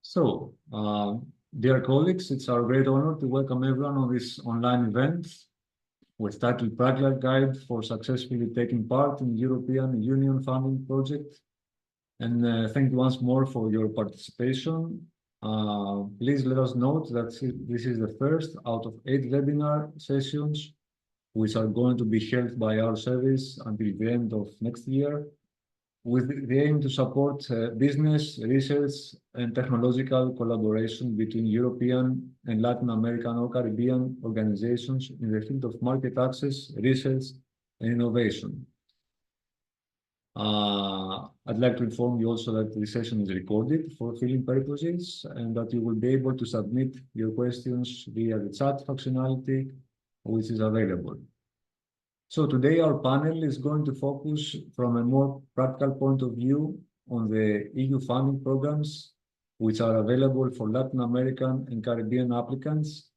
So, dear colleagues, it's our great honor to welcome everyone on this online event with titled Practical Guide for Successfully Taking Part in European Union Funding Project. And thank you once more for your participation. Please let us note that this is the first out of 8 webinar sessions which are going to be held by our service until the end of next year, with the aim to support business, research, and technological collaboration between European and Latin American or Caribbean organizations in the field of market access, research, and innovation. I'd like to inform you also that this session is recorded for filming purposes and that you will be able to submit your questions via the chat functionality, which is available. So today our panel is going to focus from a more practical point of view on the EU funding programs, which are available for Latin American and Caribbean applicants.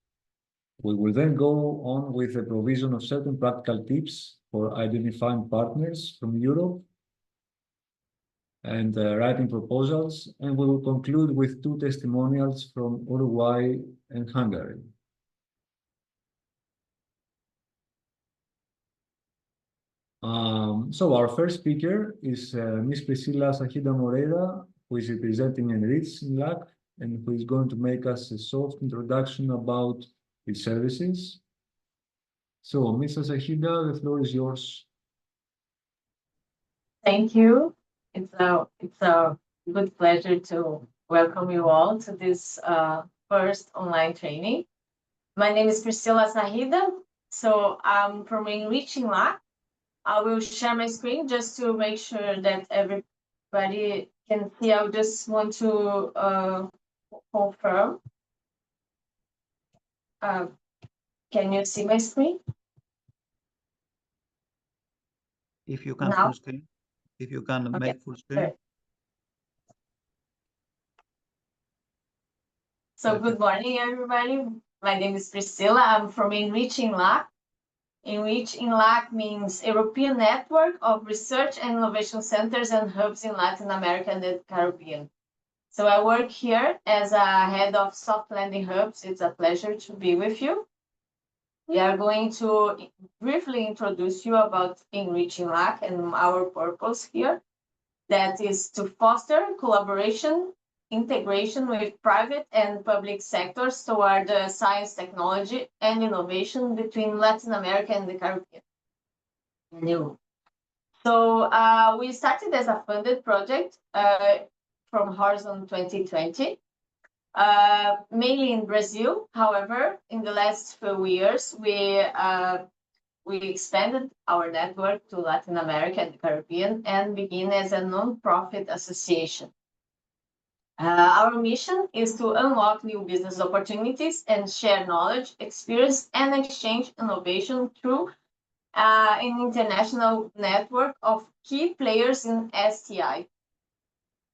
We will then go on with the provision of certain practical tips for identifying partners from Europe and writing proposals, and we will conclude with 2 testimonials from Uruguay and Hungary. So our first speaker is Ms. Priscilla Sajida Moreira, who is representing Enrich in LAC and who is going to make us a soft introduction about its services. So, Mr. Sajida, the floor is yours. Thank you. It's a good pleasure to welcome you all to this first online training. My name is Priscilla Sajida. So I'm from Enriching LAC. I will share my screen just to make sure that everybody can see. I just want to confirm. Can you see my screen? If you can Now? full screen, if you can make full screen. Sure. So good morning, everybody. My name is Priscilla. I'm from Enriching LAC. Enriching LAC means European Network of Research and Innovation Centers and Hubs in Latin America and the Caribbean. So I work here as a head of soft landing hubs. It's a pleasure to be with you. We are going to briefly introduce you about Enriching LAC and our purpose here. That is to foster collaboration, integration with private and public sectors toward the science, technology, and innovation between Latin America and the Caribbean. So we started as a funded project from Horizon 2020, mainly in Brazil. However, in the last few years, we expanded our network to Latin America and the Caribbean and began as a non-profit association. Our mission is to unlock new business opportunities and share knowledge, experience, and exchange innovation through an international network of key players in STI,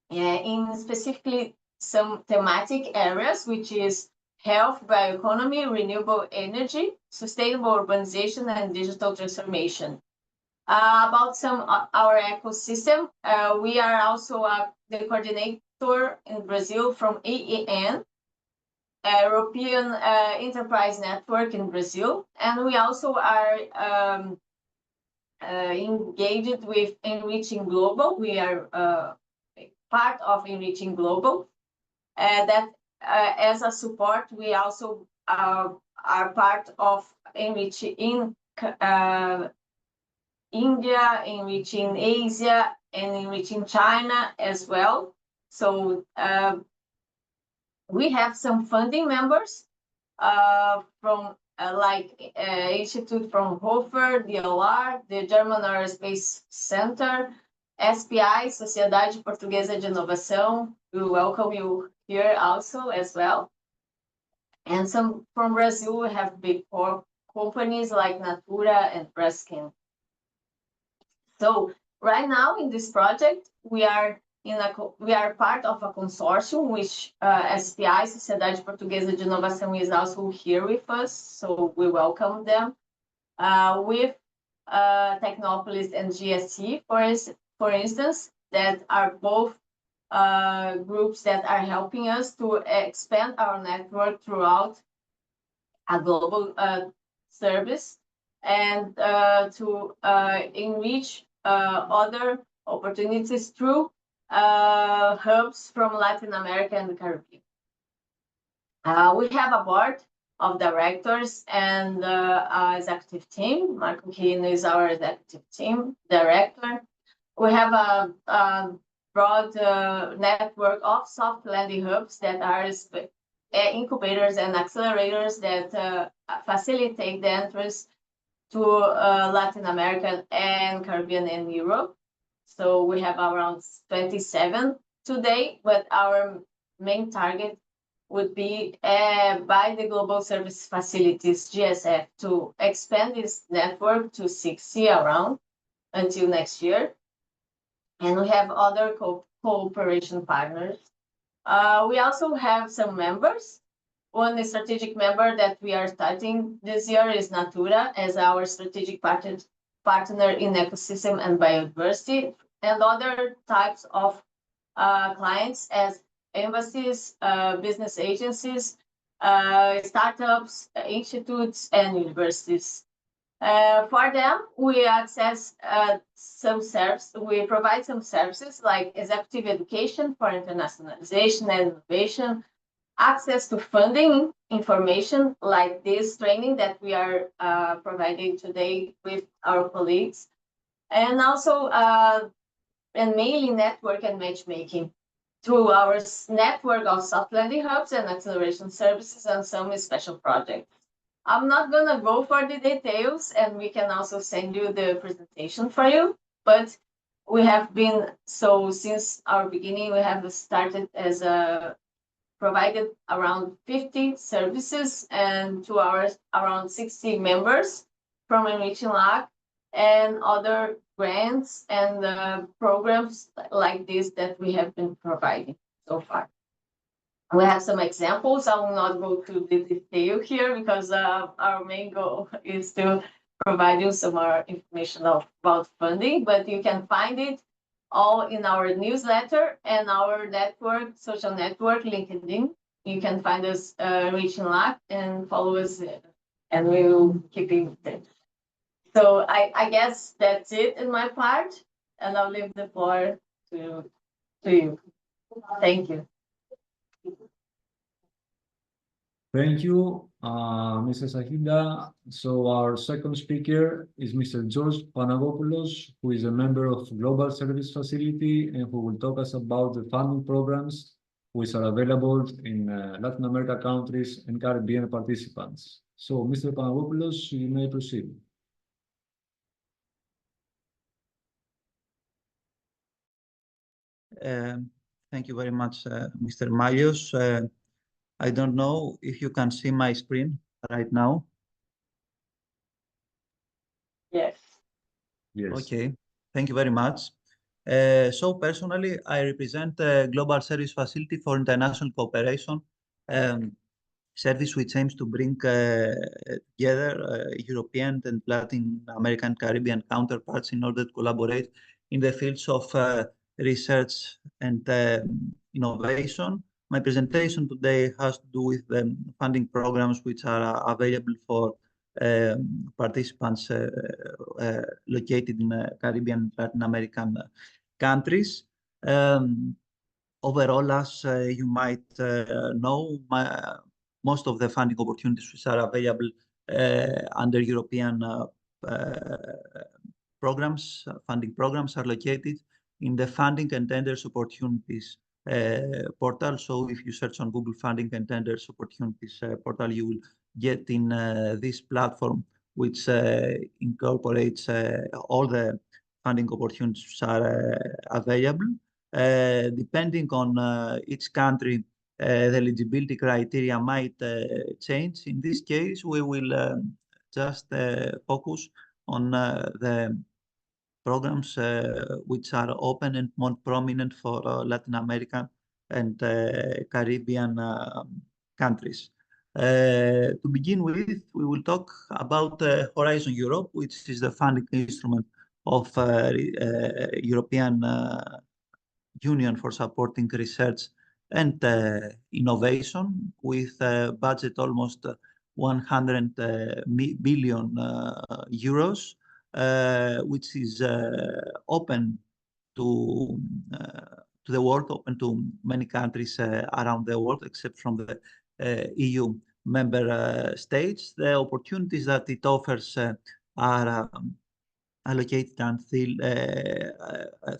in specifically some thematic areas, which is health, bioeconomy, renewable energy, sustainable urbanization, and digital transformation. About our ecosystem, we are also the coordinator in Brazil from AEN, European Enterprise Network in Brazil, and we also are engaged with Enriching Global. We are part of Enriching Global. That as a support, we also are part of Enriching in India, Enriching Asia, and Enriching China as well. So we have some funding members from Institute from Hofer, DLR, the German Aerospace Center, SPI, Sociedade Portuguesa de Inovação. We welcome you here also as well. And some from Brazil, we have big four companies like Natura and Braskem. So right now in this project, we are part of a consortium, which SPI, Sociedade Portuguesa de Inovação, is also here with us, so we welcome them. With Technopolis and GST, for instance, that are both groups that are helping us to expand our network throughout a global service and to enrich other opportunities through hubs from Latin America and the Caribbean. We have a board of directors and executive team. Marco Quino is our executive team director. We have a broad network of soft landing hubs that are incubators and accelerators that facilitate the entrance to Latin America and Caribbean and Europe. So we have around 27 today, but our main target would be by the Global Service Facilities, GSF, to expand this network to 60 around until next year. And we have other cooperation partners. We also have some members. One strategic member that we are starting this year is Natura as our strategic partner in ecosystem and biodiversity, and other types of clients as embassies, business agencies, startups, institutes, and universities. For them, we access some services. We provide some services like executive education for internationalization and innovation, access to funding information like this training that we are providing today with our colleagues, and also and mainly network and matchmaking through our network of soft landing hubs and acceleration services and some special projects. I'm not gonna go for the details, and we can also send you the presentation for you, but we have been, so since our beginning, we have started as provided around 50 services and to our around 60 members from Enriching Lab and other grants and programs like this that we have been providing so far. We have some examples. I will not go through the detail here because our main goal is to provide you some more information about funding, but you can find it all in our newsletter and our network, social network, LinkedIn. You can find us Reaching Lab and follow us there, and we will keep in touch. So I guess that's it in my part, and I'll leave the floor to you. Thank you. Thank you, Mrs. Ahida. So our second speaker is Mr. George Panagopoulos, who is a member of Global Service Facility and who will talk us about the funding programs which are available in Latin America countries and Caribbean participants. So, Mr. Panagopoulos, you may proceed. Thank you very much, Mr. Malios. I don't know if you can see my screen right now. Yes. Yes. Okay, thank you very much. So personally, I represent Global Service Facility for International Cooperation, service which aims to bring together European and Latin American Caribbean counterparts in order to collaborate in the fields of research and innovation. My presentation today has to do with the funding programs which are available for participants located in Caribbean and Latin American countries. Overall, as you might know, most of the funding opportunities which are available under European programs, funding programs, are located in the Funding and Tenders Opportunities portal. So if you search on Google Funding and Tenders Opportunities portal, you will get in this platform, which incorporates all the funding opportunities which are available. Depending on each country, the eligibility criteria might change. In this case, we will just focus on the programs which are open and more prominent for Latin American and Caribbean countries. To begin with, we will talk about Horizon Europe, which is the funding instrument of European Union for supporting research and innovation with a budget almost 100 billion euros, which is open to the world, open to many countries around the world, except from the EU member states. The opportunities that it offers are allocated until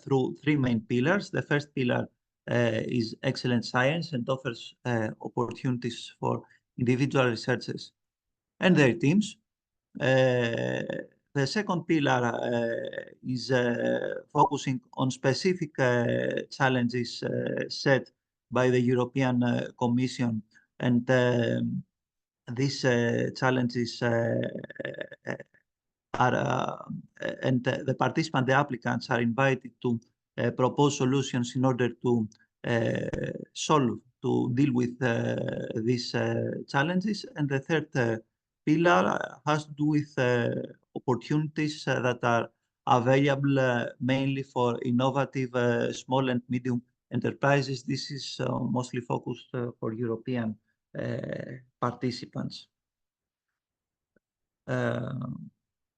through three main pillars. The first pillar is excellent science and offers opportunities for individual researchers and their teams. The second pillar is focusing on specific challenges set by the European Commission, and these challenges and the participant, the applicants, are invited to propose solutions in order to deal with these challenges. And the third pillar has to do with opportunities that are available mainly for innovative small and medium enterprises. This is mostly focused for European participants.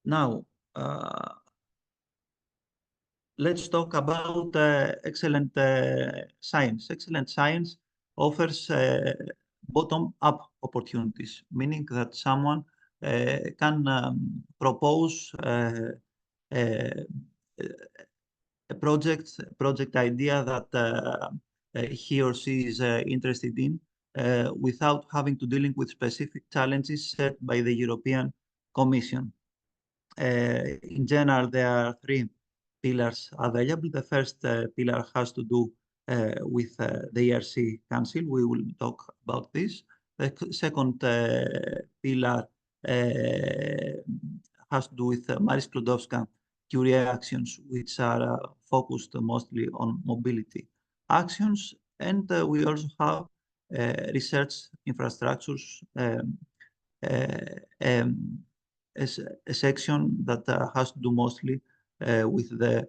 Now, let's talk about excellent science. Excellent science offers bottom-up opportunities, meaning that someone can propose a project idea that he or she is interested in without having to dealing with specific challenges set by the European Commission. In general, there are three pillars available. The first pillar has to do with the ERC Council. We will talk about this. The second pillar has to do with Marie Sklodowska-Curie actions, which are focused mostly on mobility actions. And we also have research infrastructures, a section that has to do mostly with the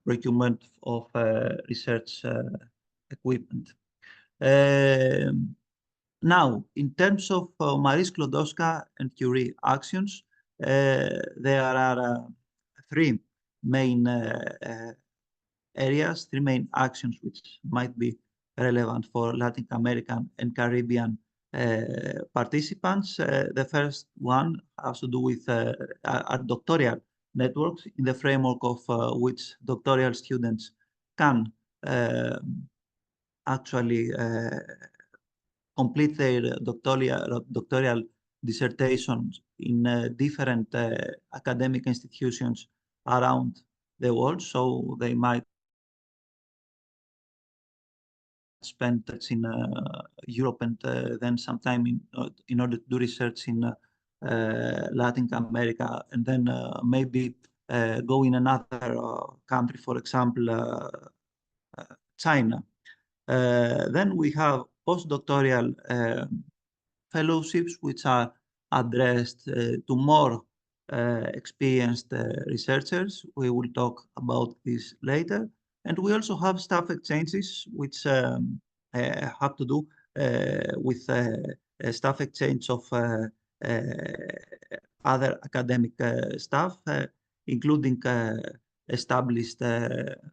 procurement of research equipment. Now, in terms of Marie Sklodowska and Curie actions, there are three main areas, three main actions which might be relevant for Latin American and Caribbean participants. The first one has to do with our doctoral networks, in the framework of which doctoral students can actually complete their doctoral dissertations in different academic institutions around the world. So they might spend in Europe and then sometime in order to do research in Latin America, and then maybe go in another country, for example, China. Then we have postdoctoral fellowships, which are addressed to more experienced researchers. We will talk about this later. And we also have staff exchanges, which have to do with staff exchange of other academic staff, including established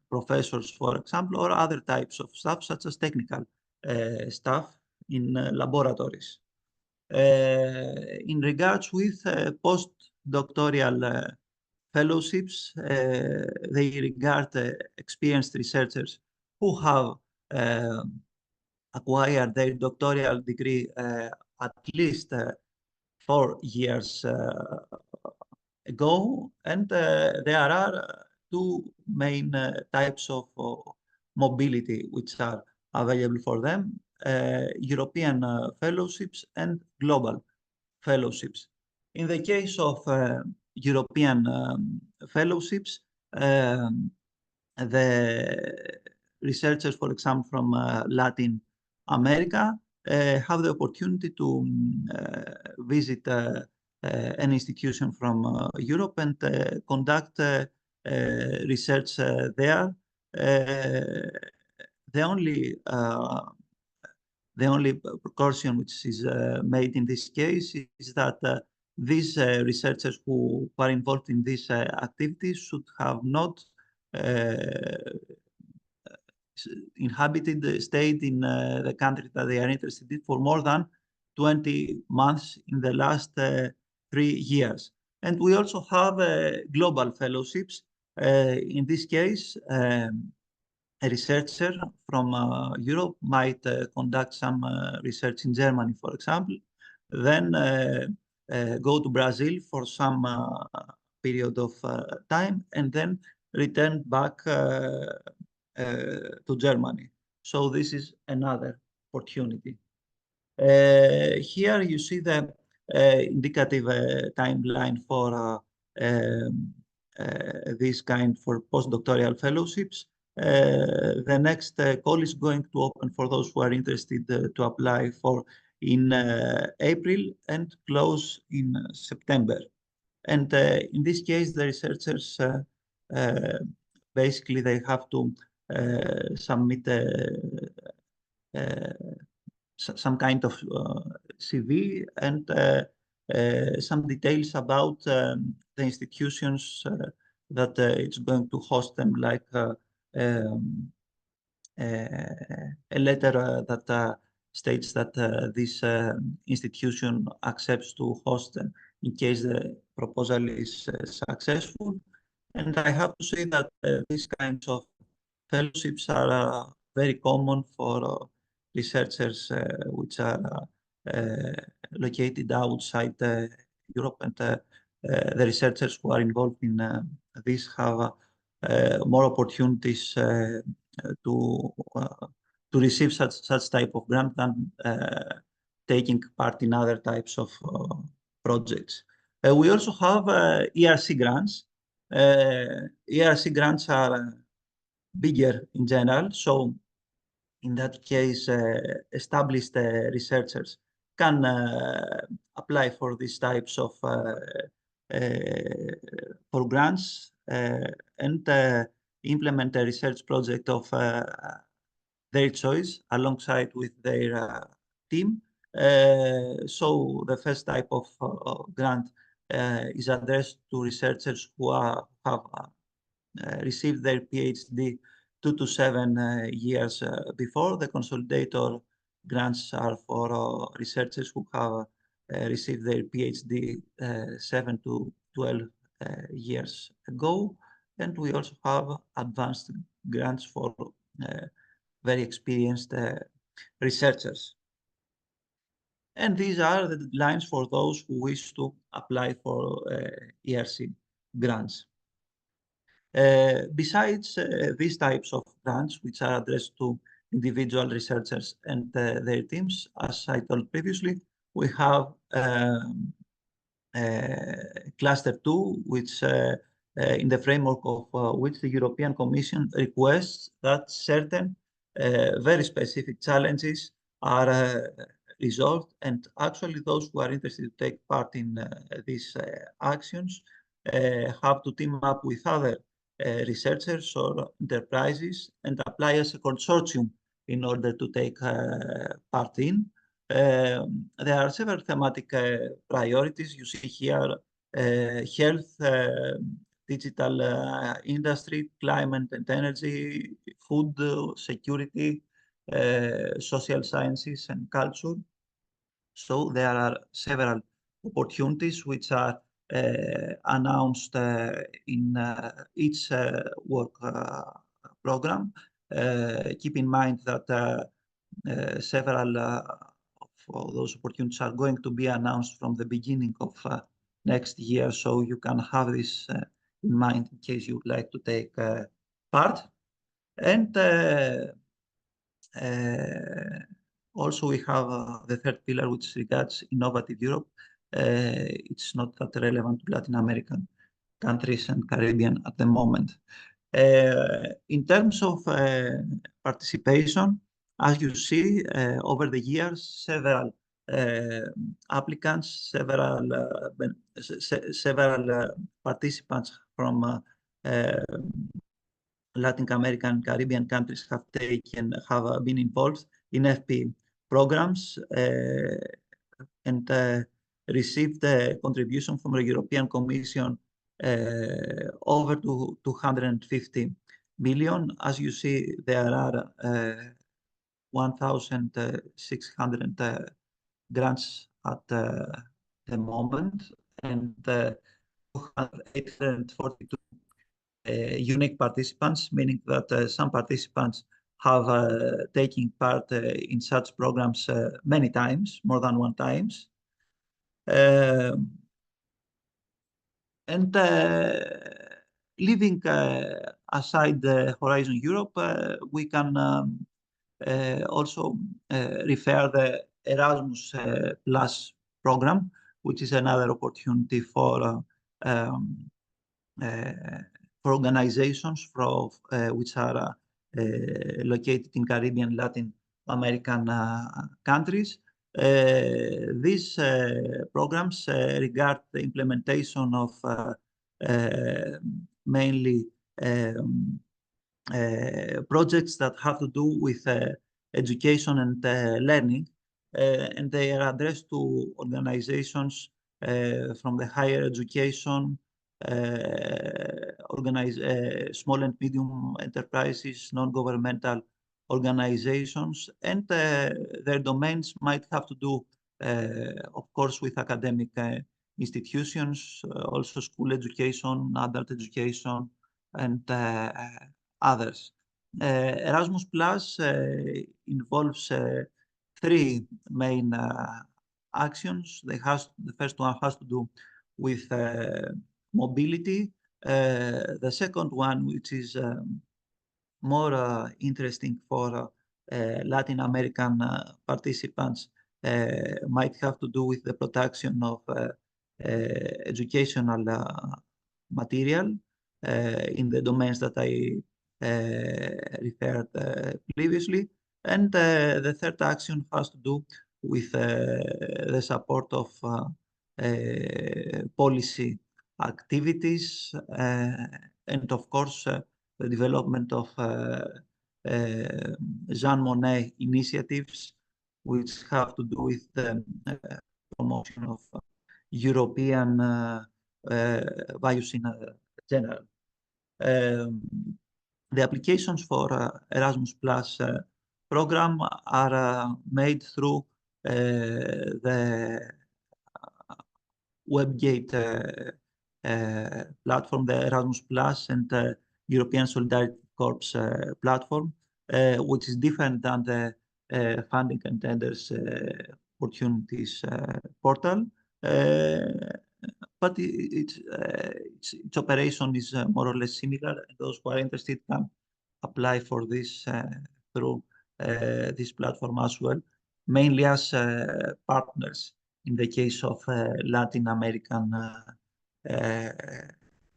professors, for example, or other types of staff, such as technical staff in laboratories. In regards with postdoctoral fellowships, they regard experienced researchers who have acquired their doctoral degree at least 4 years ago, and there are two main types of mobility which are available for them: European fellowships and global fellowships. In the case of European fellowships, the researchers, for example, from Latin America, have the opportunity to visit an institution from Europe and conduct research there The only precaution which is made in this case is that these researchers who are involved in these activities should have not stayed in the country that they are interested in for more than 20 months in the last 3 years. And we also have global fellowships. In this case, a researcher from Europe might conduct some research in Germany, for example, then go to Brazil for some period of time, and then return back to Germany. So this is another opportunity. Here you see the indicative timeline for this kind for postdoctoral fellowships. The next call is going to open for those who are interested to apply for in April and close in September. And in this case, the researchers basically they have to submit some kind of CV and some details about the institutions that it's going to host them, like a letter that states that this institution accepts to host them in case the proposal is successful. And I have to say that these kinds of fellowships are very common for researchers which are located outside Europe, and the researchers who are involved in this have more opportunities to receive such type of grant than taking part in other types of projects. We also have ERC grants. ERC grants are bigger in general, so in that case, established researchers can apply for these types of for grants and implement a research project of their choice alongside with their team. So the first type of grant is addressed to researchers who have received their PhD 2 to 7 years before. The consolidator grants are for researchers who have received their PhD 7 to 12 years ago. And we also have advanced grants for very experienced researchers. And these are the deadlines for those who wish to apply for ERC grants. Besides these types of grants, which are addressed to individual researchers and their teams, as I told previously, we have Cluster 2, which in the framework of which the European Commission requests that certain very specific challenges are resolved, and actually those who are interested to take part in these actions have to team up with other researchers or enterprises and apply as a consortium in order to take part in. There are several thematic priorities. You see here health, digital industry, climate and energy, food security, social sciences and culture. So there are several opportunities which are announced in each work program. Keep in mind that several of those opportunities are going to be announced from the beginning of next year, so you can have this in mind in case you would like to take part. And also we have the third pillar, which regards Innovative Europe. It's not that relevant to Latin American countries and Caribbean at the moment. In terms of participation, as you see, over the years, several applicants, several participants from Latin American, Caribbean countries have been involved in FP programs and received a contribution from the European Commission over to 250 million. As you see, there are 1,600 grants at the moment, and 842 unique participants, meaning that some participants have taken part in such programs many times, more than one times. And leaving aside the Horizon Europe, we can also refer the Erasmus Plus program, which is another opportunity for organizations which are located in Caribbean, Latin American countries. These programs regard the implementation of mainly projects that have to do with education and learning, and they are addressed to organizations from the higher education, small and medium enterprises, non-governmental organizations, and their domains might have to do, of course, with academic institutions, also school education, adult education, and others. Erasmus Plus involves three main actions. The first one has to do with mobility. The second one, which is more interesting for Latin American participants, might have to do with the production of educational material in the domains that I referred previously. And the third action has to do with the support of policy activities and, of course, the development of Jean Monnet initiatives, which have to do with the promotion of European values in general. The applications for Erasmus Plus program are made through the WebGate platform, the Erasmus Plus and European Solidarity Corps platform, which is different than the funding and tenders opportunities portal. But its operation is more or less similar. Those who are interested can apply for this through this platform as well, mainly as partners in the case of Latin American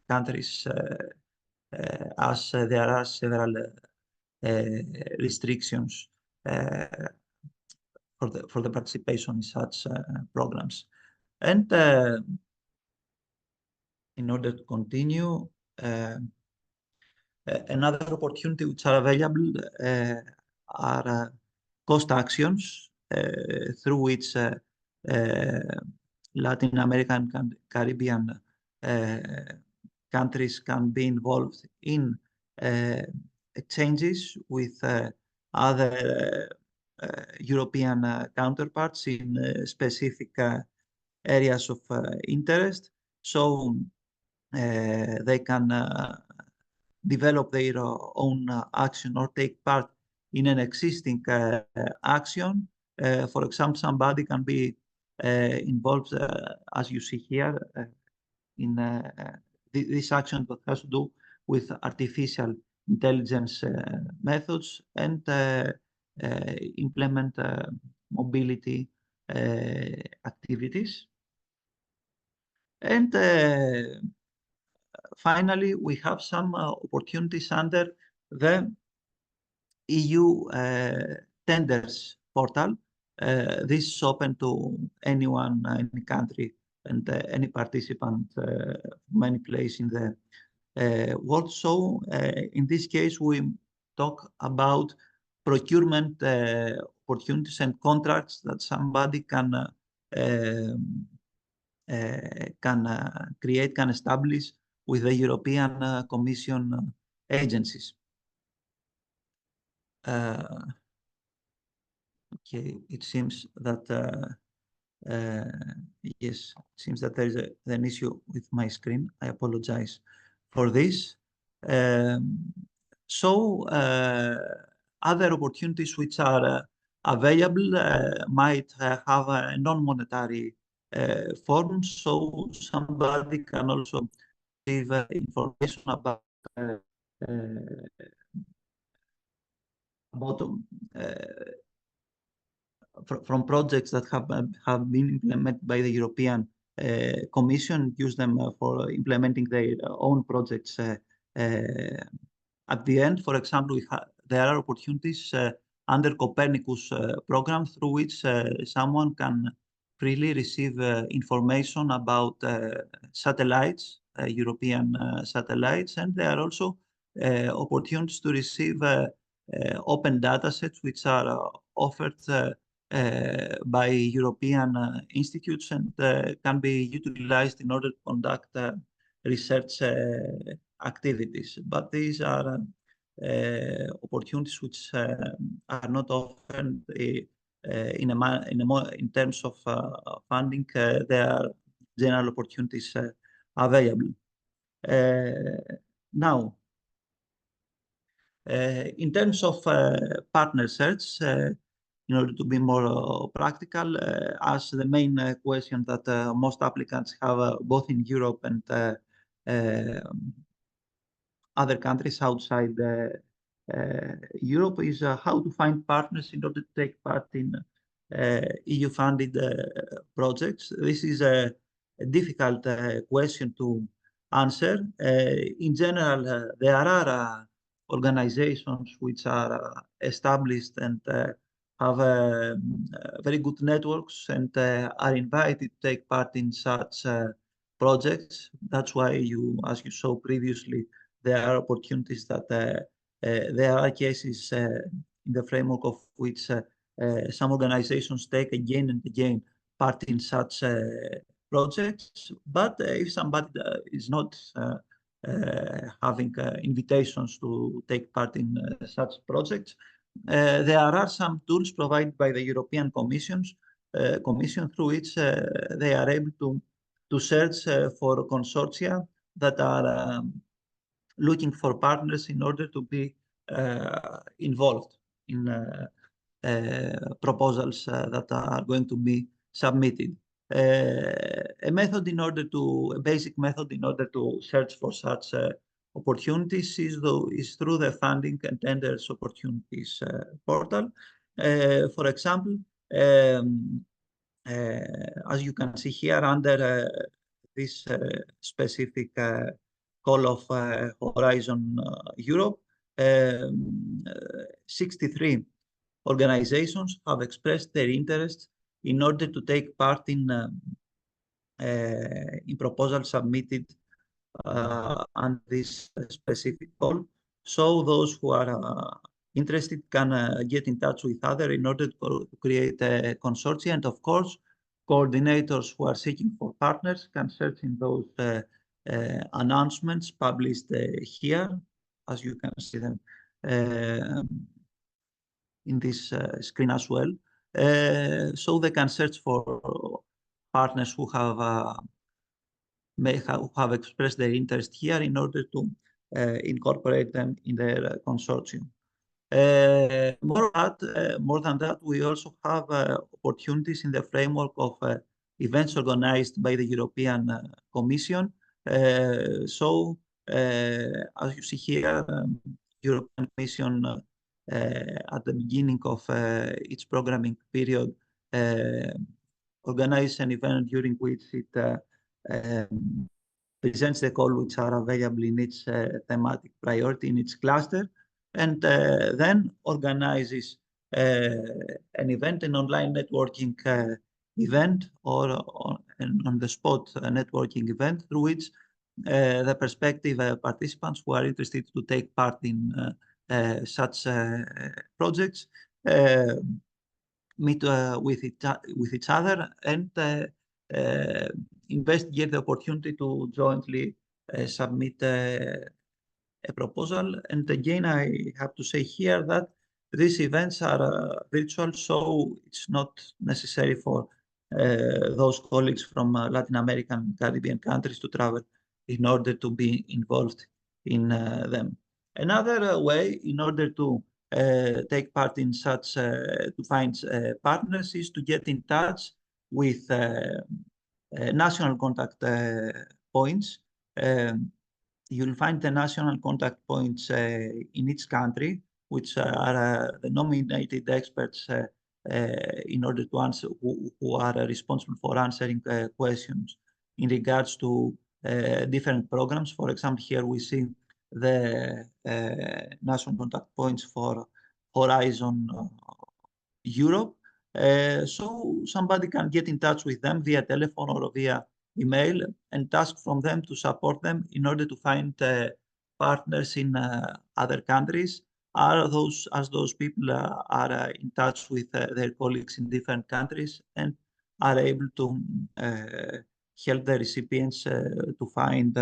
countries, as there are several restrictions for the participation in such programs. And in order to continue, another opportunity which are available are cost actions through which Latin American and Caribbean countries can be involved in exchanges with other European counterparts in specific areas of interest. So they can develop their own action or take part in an existing action. For example, somebody can be involved, as you see here, in this action that has to do with artificial intelligence methods and implement mobility activities. And finally, we have some opportunities under the EU tenders portal. This is open to anyone, any country, and any participant from any place in the world. So in this case, we talk about procurement opportunities and contracts that somebody can create, can establish with the European Commission agencies. Okay, it seems that yes, it seems that there is an issue with my screen. I apologize for this. So other opportunities which are available might have a non-monetary form. So somebody can also receive information about from projects that have been implemented by the European Commission, use them for implementing their own projects. At the end, for example, there are opportunities under Copernicus program through which someone can freely receive information about satellites, European satellites, and there are also opportunities to receive open data sets which are offered by European institutes and can be utilized in order to conduct research activities. But these are opportunities which are not often in terms of funding. There are general opportunities available. Now, in terms of partner search, in order to be more practical, as the main question that most applicants have both in Europe and other countries outside Europe is how to find partners in order to take part in EU-funded projects. This is a difficult question to answer. In general, there are organizations which are established and have very good networks and are invited to take part in such projects. That's why as you saw previously, there are opportunities that there are cases in the framework of which some organizations take again and again part in such projects. But if somebody is not having invitations to take part in such projects, there are some tools provided by the European Commission through which they are able to search for consortia that are looking for partners in order to be involved in proposals that are going to be submitted. A basic method in order to search for such opportunities is through the Funding and Tenders Opportunities portal. For example, as you can see here under this specific call of Horizon Europe, 63 organizations have expressed their interest in order to take part in proposals submitted on this specific call. So those who are interested can get in touch with others in order to create a consortium. And of course, coordinators who are seeking for partners can search in those announcements published here, as you can see them in this screen as well. So they can search for partners who have expressed their interest here in order to incorporate them in their consortium. More than that, we also have opportunities in the framework of events organized by the European Commission. So, as you see here, European Commission at the beginning of its programming period organizes an event during which it presents the calls which are available in its thematic priority, in its cluster, and then organizes an event, an online networking event, or an on-the-spot networking event through which the prospective participants who are interested to take part in such projects meet with each other and investigate the opportunity to jointly submit a proposal. And again, I have to say here that these events are virtual, so it's not necessary for those colleagues from Latin American, Caribbean countries to travel in order to be involved in them. Another way in order to take part in such, to find partners, is to get in touch with national contact points. You'll find the national contact points in each country, which are the nominated experts in order to answer, who are responsible for answering questions in regards to different programs. For example, here we see the national contact points for Horizon Europe. So somebody can get in touch with them via telephone or via email and ask from them to support them in order to find partners in other countries. As those people are in touch with their colleagues in different countries and are able to help the recipients to find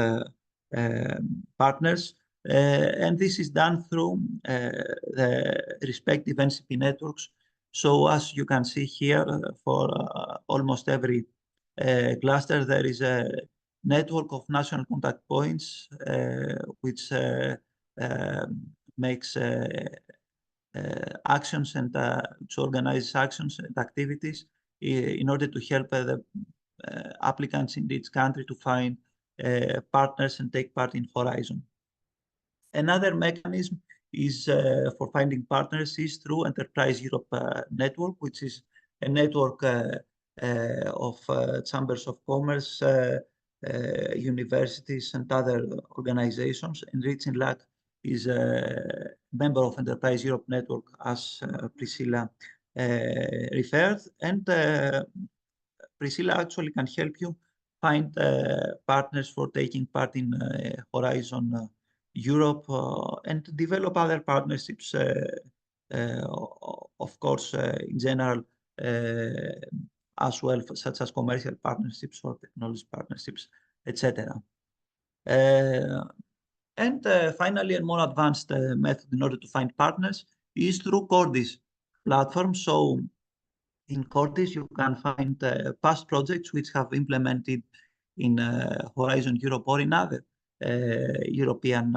partners. And this is done through the respective NCP networks. So as you can see here, for almost every cluster, there is a network of national contact points, which makes actions and which organizes actions and activities in order to help the applicants in each country to find partners and take part in Horizon. Another mechanism is for finding partners is through Enterprise Europe Network, which is a network of chambers of commerce, universities, and other organizations. Enriching Luck is a member of Enterprise Europe Network, as Priscilla referred, and Priscilla actually can help you find partners for taking part in Horizon Europe and develop other partnerships, of course, in general, as well, such as commercial partnerships or technology partnerships, etc. And finally, a more advanced method in order to find partners is through Cordis platform. So in Cordis, you can find past projects which have implemented in Horizon Europe or in other European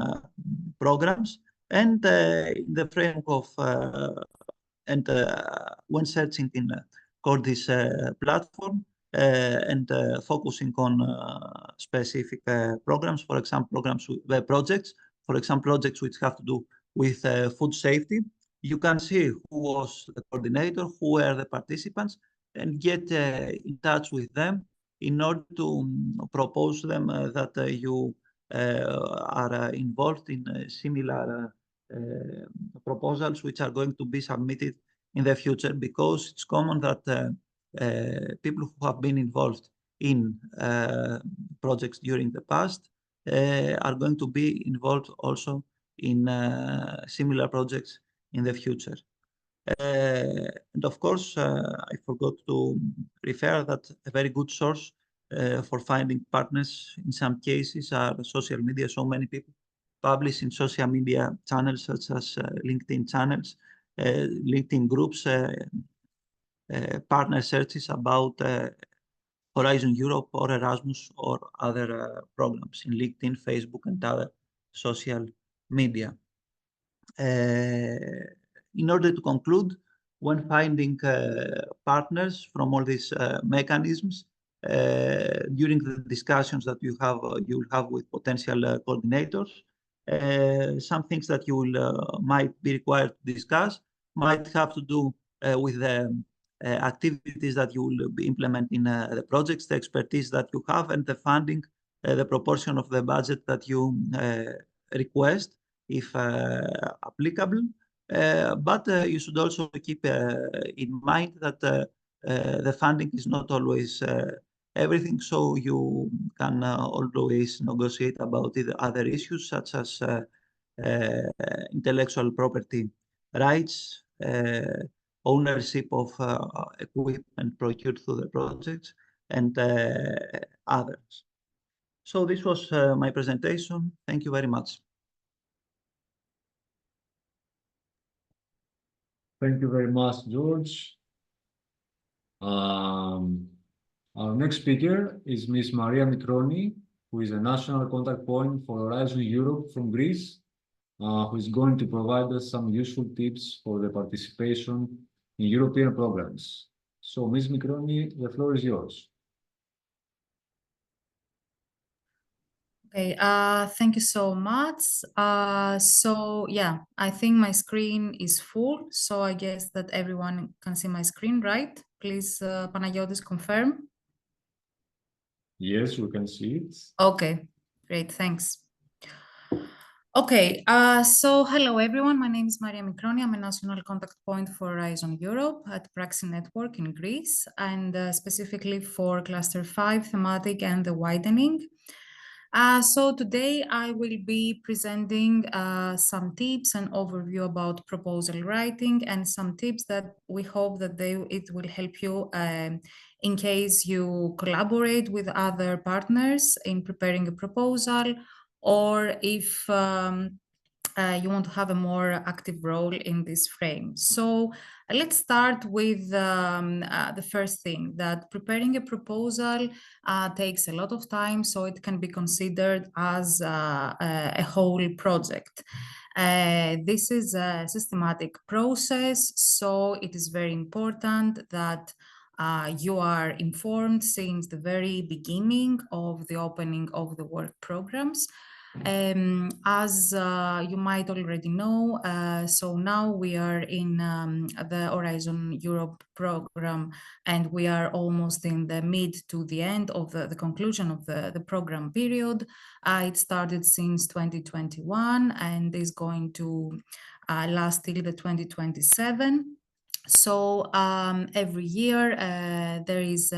programs. And in the framework of, when searching in Cordis platform and focusing on specific programs, for example, projects, for example, projects which have to do with food safety, you can see who was the coordinator, who were the participants, and get in touch with them in order to propose them that you are involved in similar proposals which are going to be submitted in the future, because it's common that people who have been involved in projects during the past are going to be involved also in similar projects in the future. And of course, I forgot to refer that a very good source for finding partners in some cases are social media. So many people publish in social media channels such as LinkedIn channels, LinkedIn groups, partner searches about Horizon Europe or Erasmus or other programs in LinkedIn, Facebook, and other social media. In order to conclude, when finding partners from all these mechanisms, during the discussions that you will have with potential coordinators, some things that you will might be required to discuss might have to do with the activities that you will be implementing the projects, the expertise that you have, and the funding, the proportion of the budget that you request, if applicable. But you should also keep in mind that the funding is not always everything, so you can always negotiate about the other issues such as intellectual property rights, ownership of equipment procured through the projects, and others. So this was my presentation. Thank you very much. Thank you very much, George. Our next speaker is Ms. Maria Mitroni, who is a national contact point for Horizon Europe from Greece, who is going to provide us some useful tips for the participation in European programs. So, Ms. Mitroni, the floor is yours. Okay, thank you so much. So yeah, I think my screen is full, so I guess that everyone can see my screen, right? Please, Panagiotis, confirm. Yes, we can see it. Okay, great, thanks. Okay, so hello everyone, my name is Maria Mitroni. I'm a national contact point for Horizon Europe at Praxi Network in Greece, and specifically for Cluster 5 thematic and the widening. So today I will be presenting some tips and overview about proposal writing and some tips that we hope that it will help you in case you collaborate with other partners in preparing a proposal, or if you want to have a more active role in this frame. So let's start with the first thing, that preparing a proposal takes a lot of time, so it can be considered as a whole project. This is a systematic process, so it is very important that you are informed since the very beginning of the opening of the work programs. As you might already know, so now we are in the Horizon Europe program, and we are almost in the mid to the end of the conclusion of the program period. It started since 2021 and is going to last till the 2027. So every year there is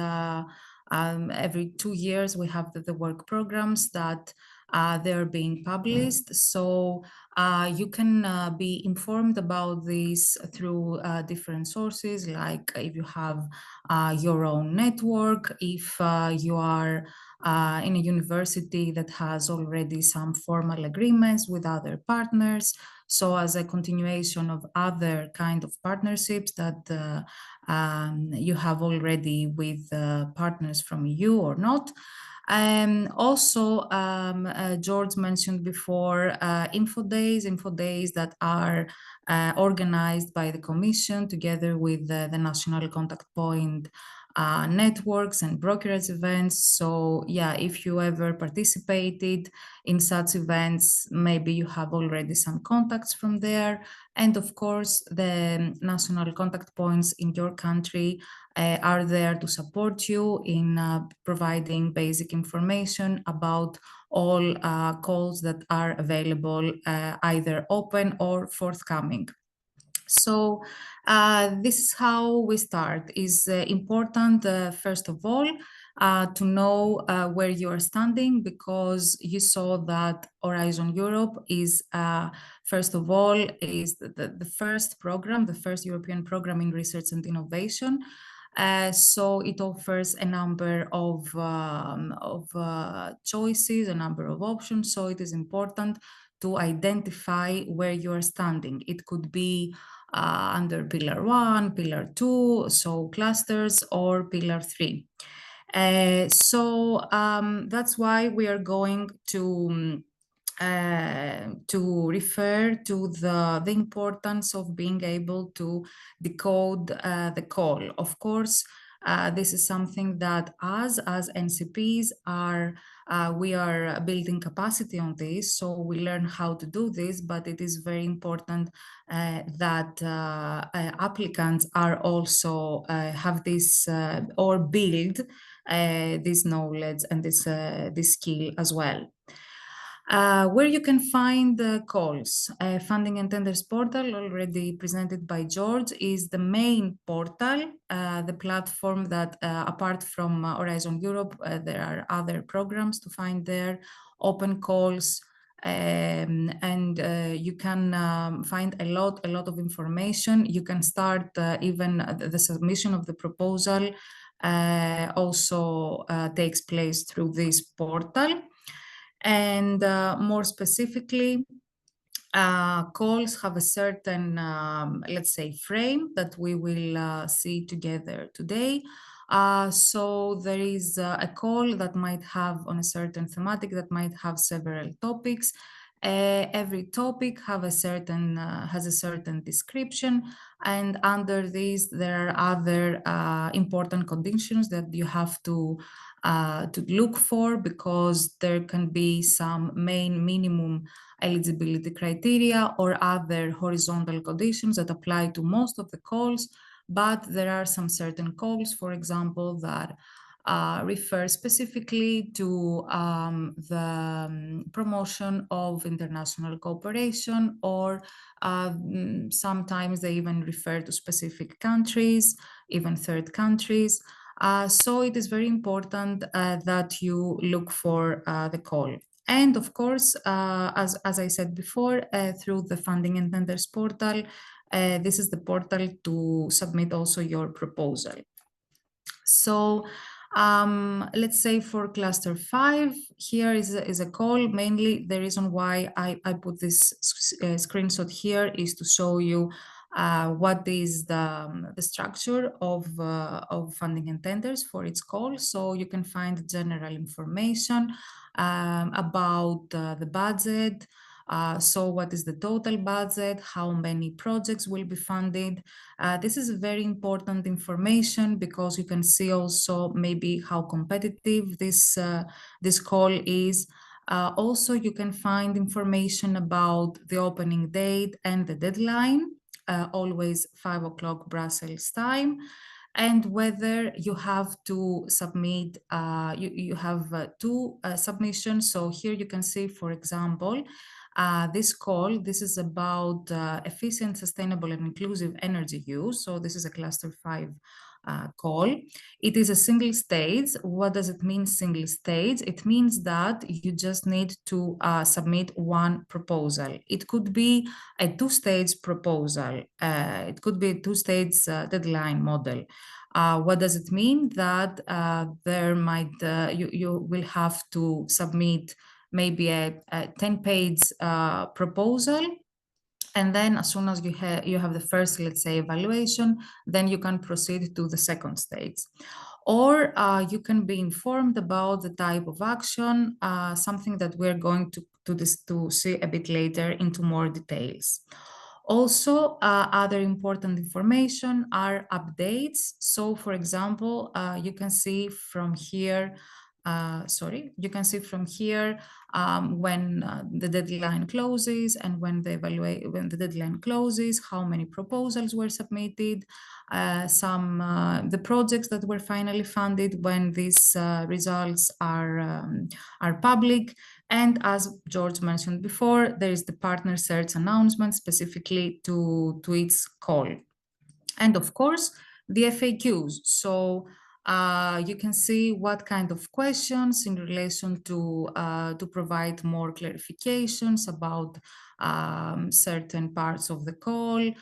every 2 years we have the work programs that they're being published. So you can be informed about this through different sources, like if you have your own network, if you are in a university that has already some formal agreements with other partners. So as a continuation of other kind of partnerships that you have already with partners from EU or not. Also, George mentioned before info days that are organized by the Commission together with the national contact point networks and brokerage events. So yeah, if you ever participated in such events, maybe you have already some contacts from there. And of course, the national contact points in your country are there to support you in providing basic information about all calls that are available, either open or forthcoming. So this is how we start. Is important, first of all, to know where you are standing, because you saw that Horizon Europe is, first of all, is the first program, the first European program in research and innovation. So it offers a number of choices, a number of options. So it is important to identify where you are standing. It could be under Pillar 1, Pillar 2, so clusters, or Pillar 3. So that's why we are going to refer to the importance of being able to decode the call. Of course, this is something that as NCPs we are building capacity on this, so we learn how to do this, but it is very important that applicants are also have this or build this knowledge and this skill as well. where you can find the calls. Funding and Tenders portal, already presented by George, is the main portal, the platform that, apart from Horizon Europe, there are other programs to find there, open calls, and you can find a lot of information. You can start even the submission of the proposal also takes place through this portal. And more specifically, calls have a certain, let's say, frame that we will see together today. So there is a call that might have on a certain thematic that might have several topics. Every topic has a certain description, and under these there are other important conditions that you have to look for, because there can be some main minimum eligibility criteria or other horizontal conditions that apply to most of the calls, but there are some certain calls, for example, that refer specifically to the promotion of international cooperation, or sometimes they even refer to specific countries, even third countries. So it is very important that you look for the call. And of course, as I said before, through the Funding and Tenders portal, this is the portal to submit also your proposal. So let's say for cluster 5, here is a call. Mainly the reason why I put this screenshot here is to show you what is the structure of Funding and Tenders for its call. So you can find general information about the budget. So what is the total budget? How many projects will be funded? This is very important information, because you can see also maybe how competitive this call is. Also, you can find information about the opening date and the deadline, always 5 o'clock Brussels time, and whether you have to submit, you have 2 submissions. So here you can see, for example, this call, this is about efficient, sustainable and inclusive energy use. So this is a cluster 5 call. It is a single stage. What does it mean, single stage? It means that you just need to submit one proposal. It could be a 2-stage proposal. It could be a 2-stage deadline model. What does it mean? That there might you will have to submit maybe a 10-page proposal, and then as soon as you have the first, let's say, evaluation, then you can proceed to the second stage. Or you can be informed about the type of action, something that we're going to see a bit later into more details. Also, other important information are updates. So, for example, you can see from here, when the deadline closes, and when the deadline closes, how many proposals were submitted, the projects that were finally funded, when these results are public. And as George mentioned before, there is the partner search announcement specifically to its call. And of course, the FAQs. So you can see what kind of questions in relation to provide more clarifications about certain parts of the call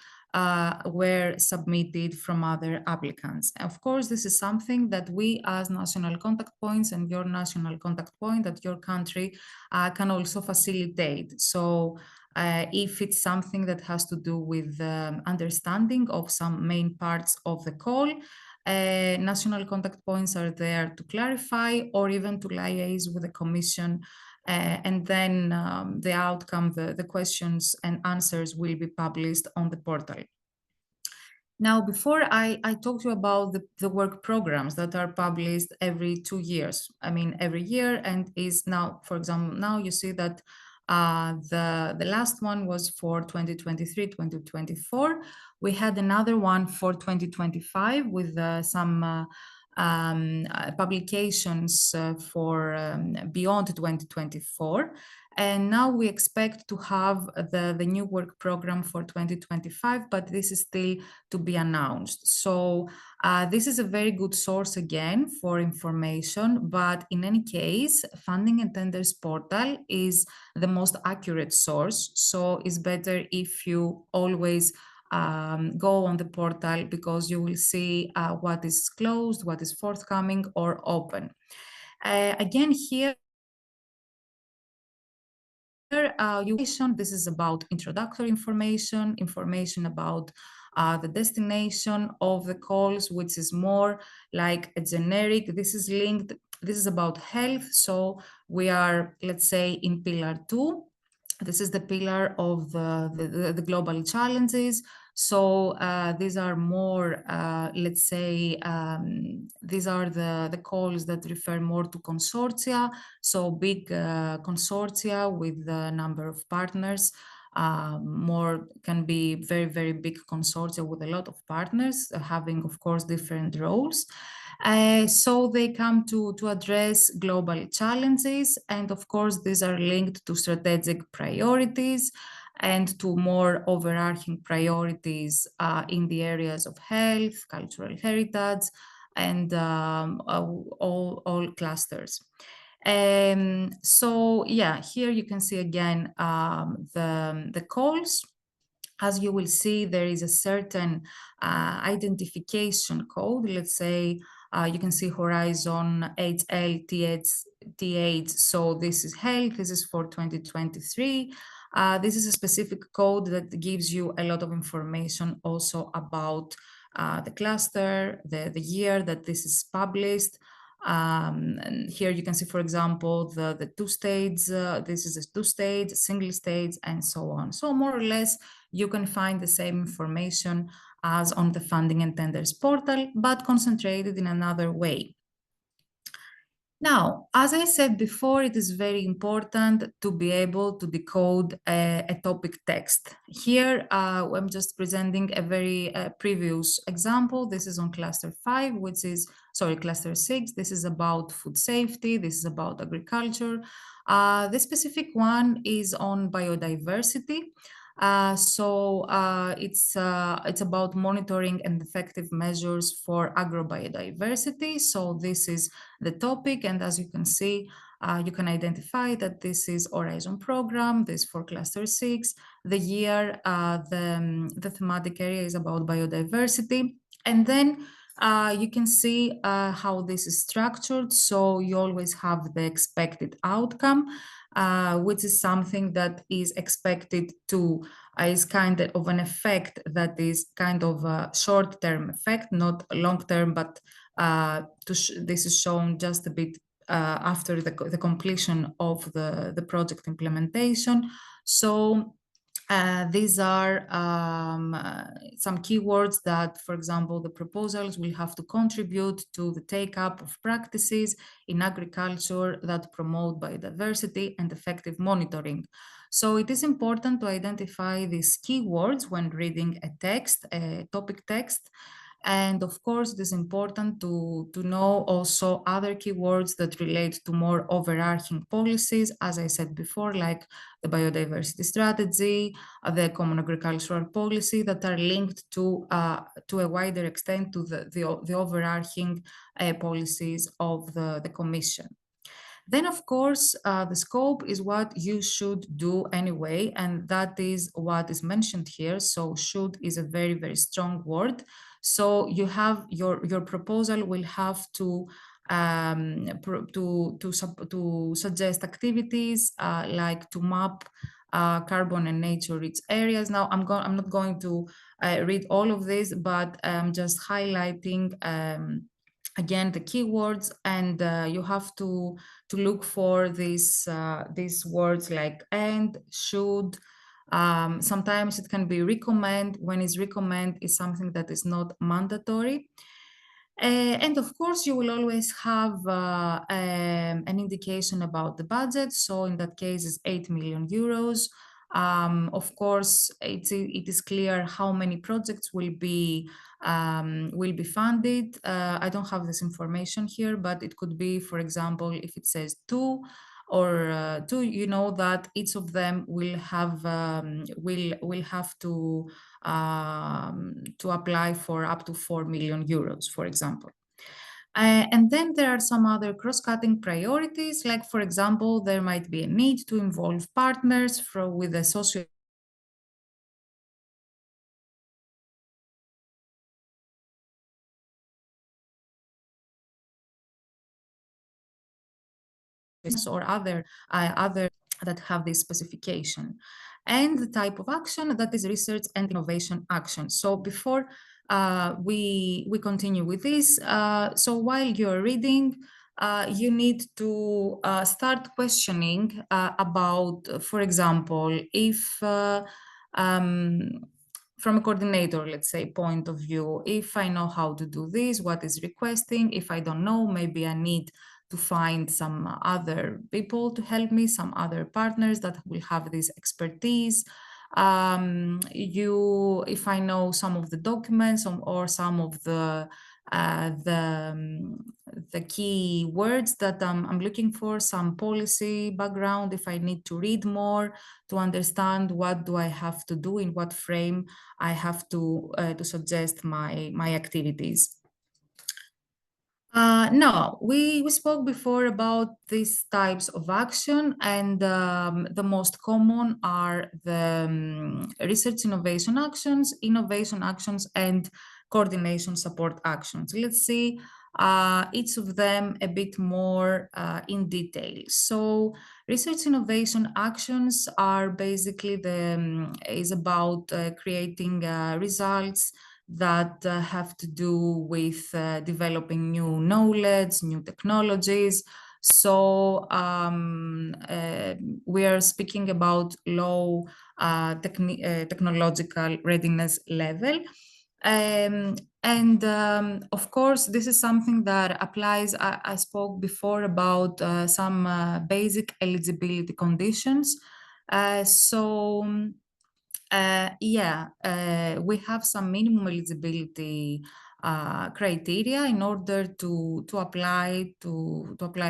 were submitted from other applicants. Of course, this is something that we as national contact points and your national contact point at your country can also facilitate. So if it's something that has to do with understanding of some main parts of the call, national contact points are there to clarify or even to liaise with the Commission, and then the outcome, the questions and answers will be published on the portal. Now, before I talk to you about the work programs that are published every 2 years, I mean every year, and is now, for example, now you see that the last one was for 2023-2024. We had another one for 2025 with some publications for beyond 2024. And now we expect to have the new work program for 2025, but this is still to be announced. So this is a very good source again for information, but in any case, Funding and Tenders portal is the most accurate source. So it's better if you always go on the portal, because you will see what is closed, what is forthcoming or open. Again, here, this is about introductory information, information about the destination of the calls, which is more like a generic. This is linked, this is about health. So we are, let's say, in pillar 2. This is the pillar of the global challenges. So these are more, let's say, these are the calls that refer more to consortia. So big consortia with a number of partners. More can be very, very big consortia with a lot of partners, having, of course, different roles. So they come to address global challenges. And of course, these are linked to strategic priorities and to more overarching priorities in the areas of health, cultural heritage, and all clusters. So yeah, here you can see again the calls. As you will see, there is a certain identification code. Let's say you can see Horizon HLTH. So this is health. This is for 2023. This is a specific code that gives you a lot of information also about the cluster, the year that this is published. And here you can see, for example, the 2 states. This is a 2 state, single state, and so on. So more or less, you can find the same information as on the Funding and Tenders portal, but concentrated in another way. Now, as I said before, it is very important to be able to decode a topic text. Here, I'm just presenting a very previous example. This is on cluster 5, which is, sorry, cluster 6. This is about food safety. This is about agriculture. The specific one is on biodiversity. It's about monitoring and effective measures for agrobiodiversity. So this is the topic, and as you can see, you can identify that this is Horizon program, this for cluster 6. The year, the thematic area is about biodiversity, and then you can see how this is structured. So you always have the expected outcome, which is something that is expected to, is kind of an effect that is kind of a short-term effect, not long-term, but this is shown just a bit after the completion of the project implementation. So these are some keywords that, for example, the proposals will have to contribute to the take-up of practices in agriculture that promote biodiversity and effective monitoring. So it is important to identify these keywords when reading a text, a topic text. And of course, it is important to know also other keywords that relate to more overarching policies, as I said before, like the biodiversity strategy, the common agricultural policy, that are linked to a wider extent to the overarching policies of the Commission. Then, of course, the scope is what you should do anyway, and that is what is mentioned here. So should is a very, very strong word. So you have your proposal will have to suggest activities like to map carbon and nature-rich areas. Now, I'm not going to read all of this, but I'm just highlighting again the keywords, and you have to look for these words like and, should. Sometimes it can be recommend. When it's recommend, is something that is not mandatory. And of course, you will always have an indication about the budget. So in that case, it's 8 million euros. Of course, it is clear how many projects will be funded. I don't have this information here, but it could be, for example, if it says 2, or two, you know that each of them will have to apply for up to 4 million euros, for example. And then there are some other cross-cutting priorities, like, for example, there might be a need to involve partners with a socio or other that have this specification, and the type of action that is research and innovation action. So before we continue with this, so while you're reading, you need to start questioning about, for example, if from a coordinator, let's say, point of view, if I know how to do this, what is requesting? If I don't know, maybe I need to find some other people to help me, some other partners that will have this expertise. If I know some of the documents or some of the key words that I'm looking for, some policy background, if I need to read more to understand what do I have to do, in what frame I have to suggest my activities. No, we spoke before about these types of action, and the most common are the research innovation actions, and coordination support actions. Let's see each of them a bit more in detail. So research innovation actions are basically is about creating results that have to do with developing new knowledge, new technologies. So we are speaking about low technological readiness level. Of course, this is something that applies. I spoke before about some basic eligibility conditions. We have some minimum eligibility criteria in order to apply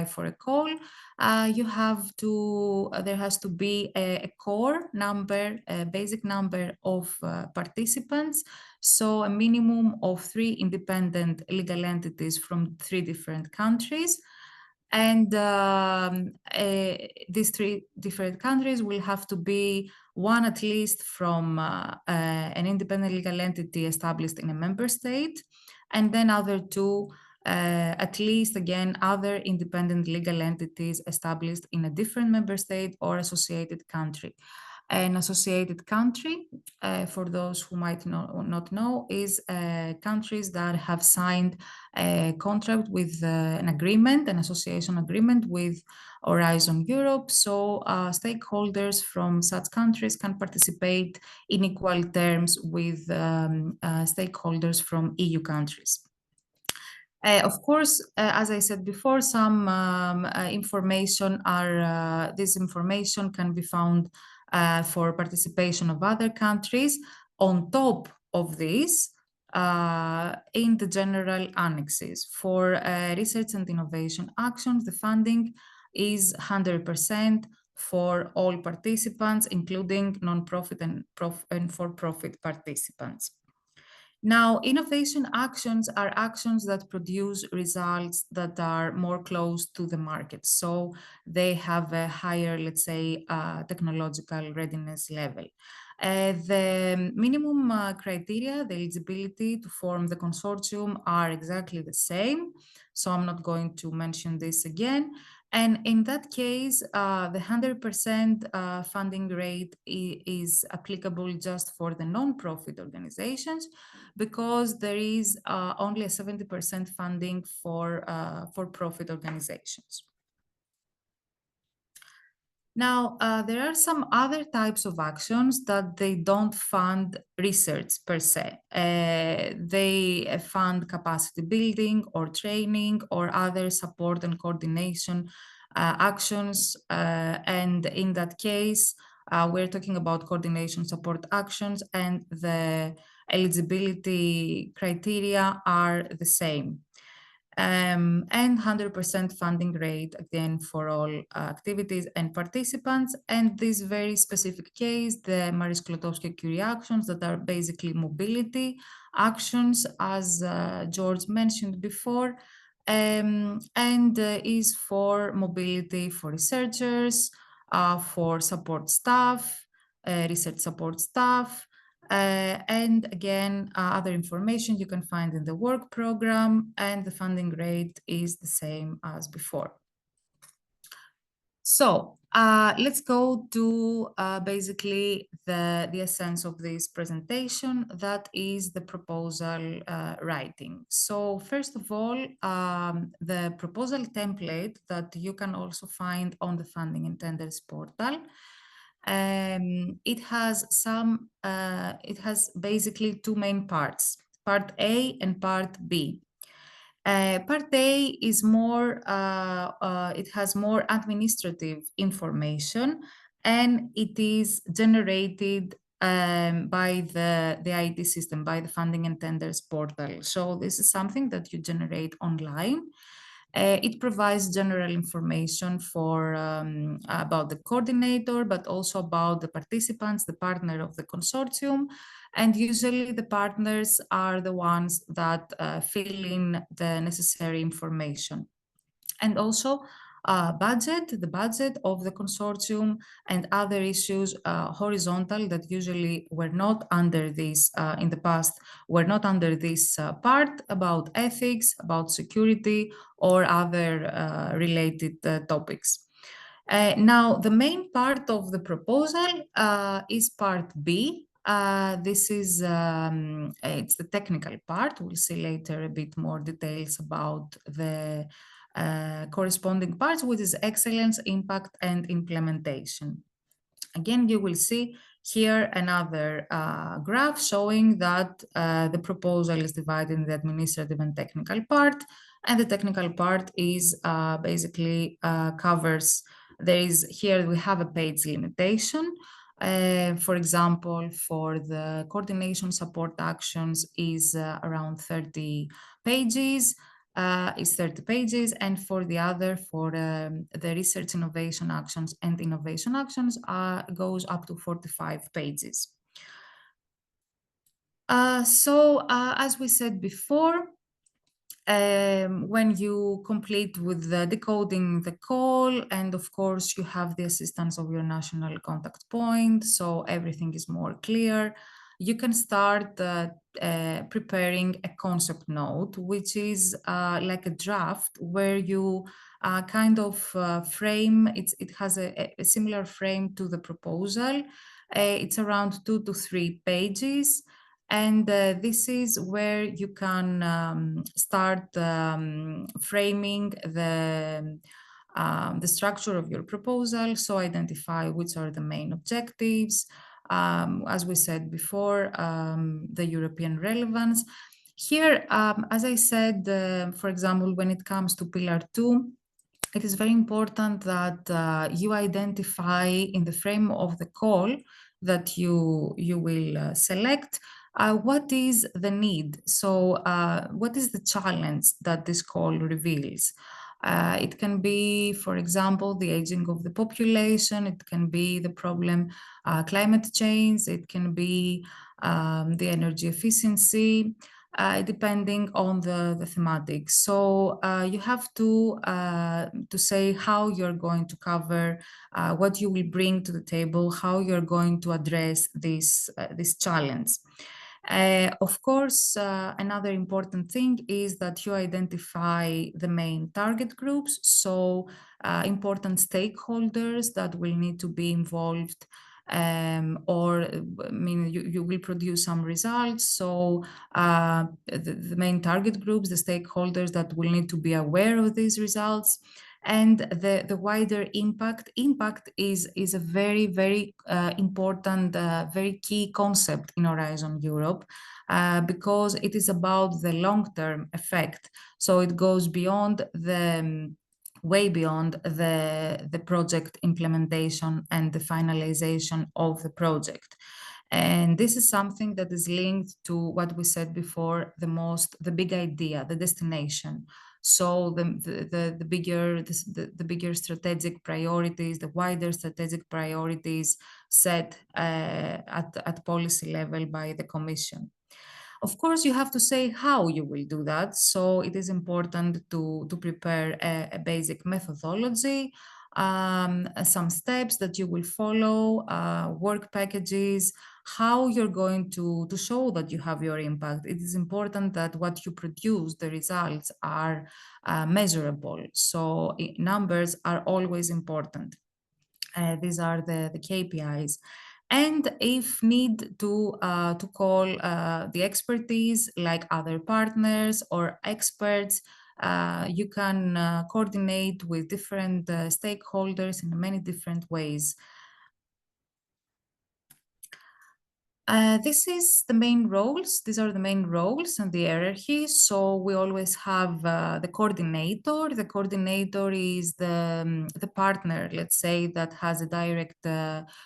for a call. There has to be a core number, a basic number of participants. So a minimum of 3 independent legal entities from 3 different countries. And these 3 different countries will have to be one at least from an independent legal entity established in a member state, and then other 2 at least, again, other independent legal entities established in a different member state or associated country. An associated country, for those who might not know, is countries that have signed a contract with an agreement, an association agreement with Horizon Europe. So stakeholders from such countries can participate in equal terms with stakeholders from EU countries. Of course, as I said before, some this information can be found for participation of other countries. On top of this, in the general annexes for research and innovation actions, the funding is 100% for all participants, including non-profit and for-profit participants. Now, innovation actions are actions that produce results that are more close to the market. So they have a higher, let's say, technological readiness level. The minimum criteria, the eligibility to form the consortium, are exactly the same. So I'm not going to mention this again. And in that case, the 100% funding rate is applicable just for the non-profit organizations, because there is only a 70% funding for profit organizations. Now, there are some other types of actions that they don't fund research per se. They fund capacity building or training or other support and coordination actions. And in that case, we're talking about coordination support actions, and the eligibility criteria are the same. and 100% funding rate, again, for all activities and participants. And this very specific case, the Marie Sklodowska-Curie actions that are basically mobility actions, as George mentioned before, and is for mobility for researchers, for support staff, research support staff, and again, other information you can find in the work program, and the funding rate is the same as before. So let's go to basically the essence of this presentation, that is the proposal writing. So first of all, the proposal template that you can also find on the Funding and Tenders portal. It has basically two main parts, part A and part B. Part A is more, it has more administrative information, and it is generated by the IT system, by the Funding and Tenders portal. So this is something that you generate online. It provides general information for about the coordinator, but also about the participants, the partner of the consortium. And usually the partners are the ones that fill in the necessary information. And also the budget of the consortium, and other issues horizontal that usually were not under this, in the past, were not under this part, about ethics, about security, or other related topics. Now, the main part of the proposal is part B. This is, it's the technical part. We'll see later a bit more details about the corresponding parts, which is excellence, impact, and implementation. Again, you will see here another graph showing that the proposal is divided in the administrative and technical part, and the technical part is basically covers, there is, here we have a page limitation. For example, for the coordination support actions is around 30 pages. Is 30 pages, and for the other, for the research innovation actions and innovation actions, goes up to 45 pages. As we said before, when you complete with the decoding the call, and of course you have the assistance of your national contact point, so everything is more clear, you can start preparing a concept note, which is like a draft where you kind of frame, it has a similar frame to the proposal. It's around 2 to 3 pages. And this is where you can start framing the structure of your proposal. So identify which are the main objectives. As we said before, the European relevance. Here, as I said, for example, when it comes to Pillar 2, it is very important that you identify in the frame of the call that you will select what is the need. So what is the challenge that this call reveals? It can be, for example, the aging of the population. It can be the problem, climate change. It can be the energy efficiency, depending on the thematic. So you have to say how you're going to cover, what you will bring to the table, how you're going to address this challenge. Of course, another important thing is that you identify the main target groups, so important stakeholders that will need to be involved, or I mean, you will produce some results. So the main target groups, the stakeholders that will need to be aware of these results. And the wider impact is a very, very important, very key concept in Horizon Europe, because it is about the long-term effect. So it goes beyond way beyond the project implementation and the finalization of the project. And this is something that is linked to what we said before, the big idea, the destination. So the bigger strategic priorities, the wider strategic priorities set at policy level by the Commission. Of course, you have to say how you will do that. So it is important to prepare a basic methodology, some steps that you will follow, work packages, how you're going to show that you have your impact. It is important that what you produce, the results are measurable. So numbers are always important. These are the KPIs. And if need to call the expertise like other partners or experts, you can coordinate with different stakeholders in many different ways. This is the main roles. These are the main roles and the hierarchy. So we always have the coordinator. The coordinator is the partner, let's say, that has a direct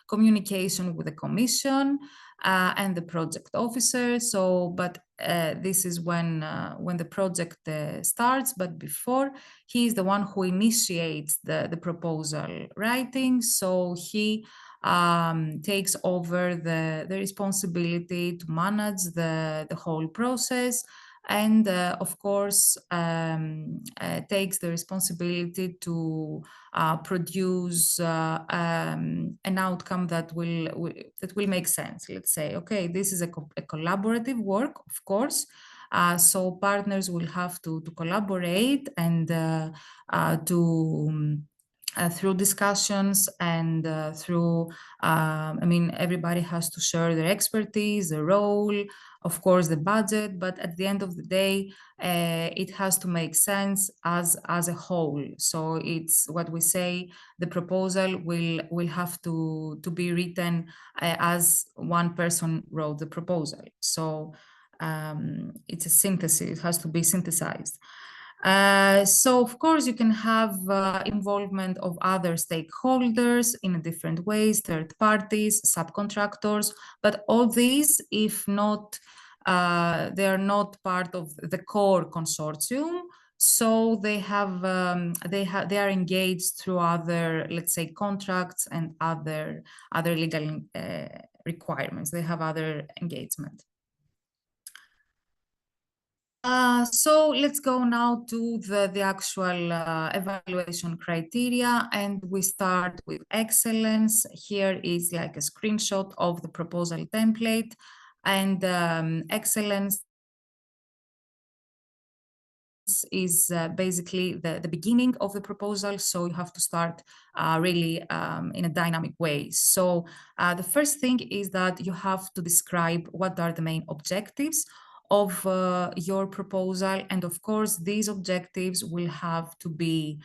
communication with the Commission and the project officer. So, but this is when the project starts. But before, he is the one who initiates the proposal writing. So he takes over the responsibility to manage the whole process, and of course takes the responsibility to produce an outcome that will make sense. Let's say, okay, this is a collaborative work, of course. So partners will have to collaborate and through discussions and through, I mean, everybody has to share their expertise, the role, of course, the budget, but at the end of the day, it has to make sense as a whole. So it's what we say, the proposal will have to be written as one person wrote the proposal. So it's a synthesis, it has to be synthesized. So of course you can have involvement of other stakeholders in different ways, third parties, subcontractors, but all these, if not, they are not part of the core consortium. So they are engaged through other, let's say, contracts and other legal requirements. They have other engagement. So let's go now to the actual evaluation criteria, and we start with excellence. Here is like a screenshot of the proposal template, and excellence is basically the beginning of the proposal, so you have to start really in a dynamic way. So the first thing is that you have to describe what are the main objectives of your proposal, and of course these objectives will have to be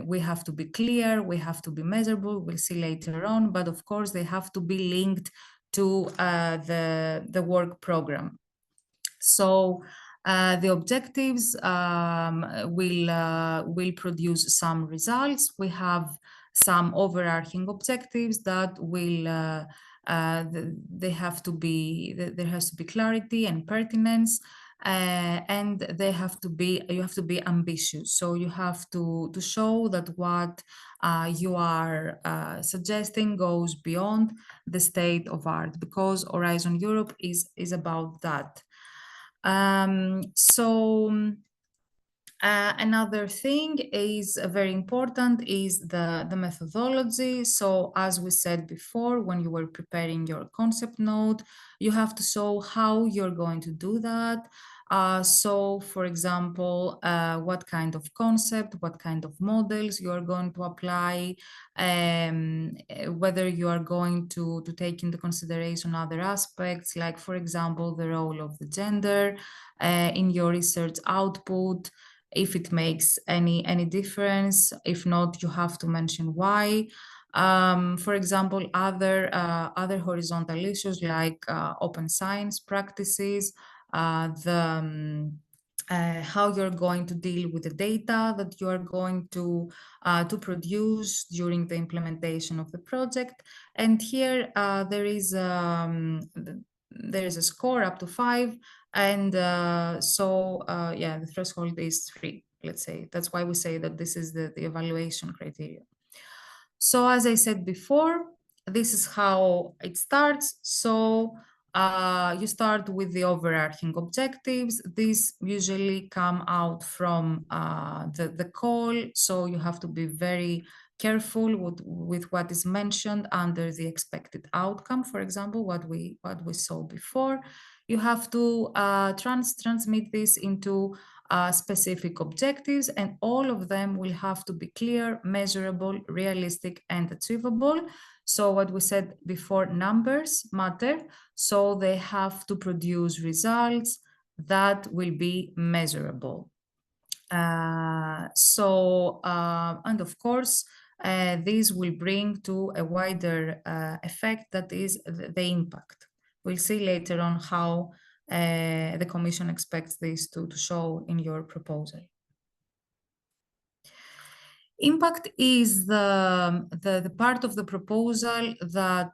we have to be clear, we have to be measurable, we'll see later on, but of course they have to be linked to the work program. So the objectives will produce some results. We have some overarching objectives that will they have to be, there has to be clarity and pertinence, and you have to be ambitious. So you have to show that what you are suggesting goes beyond the state of art, because Horizon Europe is about that. Another thing is very important is the methodology. So as we said before, when you were preparing your concept note, you have to show how you're going to do that. So for example, what kind of concept, what kind of models you are going to apply, whether you are going to take into consideration other aspects, like for example, the role of the gender in your research output, if it makes any difference. If not, you have to mention why. For example, other horizontal issues like open science practices, how you're going to deal with the data that you are going to produce during the implementation of the project. And here there is a score up to 5 And yeah, the threshold is 3, let's say. That's why we say that this is the evaluation criteria. So as I said before, this is how it starts. So you start with the overarching objectives. These usually come out from the call. So you have to be very careful with what is mentioned under the expected outcome. For example, what we saw before. You have to transmit this into specific objectives, and all of them will have to be clear, measurable, realistic, and achievable. So what we said before, numbers matter. So they have to produce results that will be measurable. And of course, these will bring to a wider effect, that is the impact. We'll see later on how the Commission expects this to show in your proposal. Impact is the part of the proposal that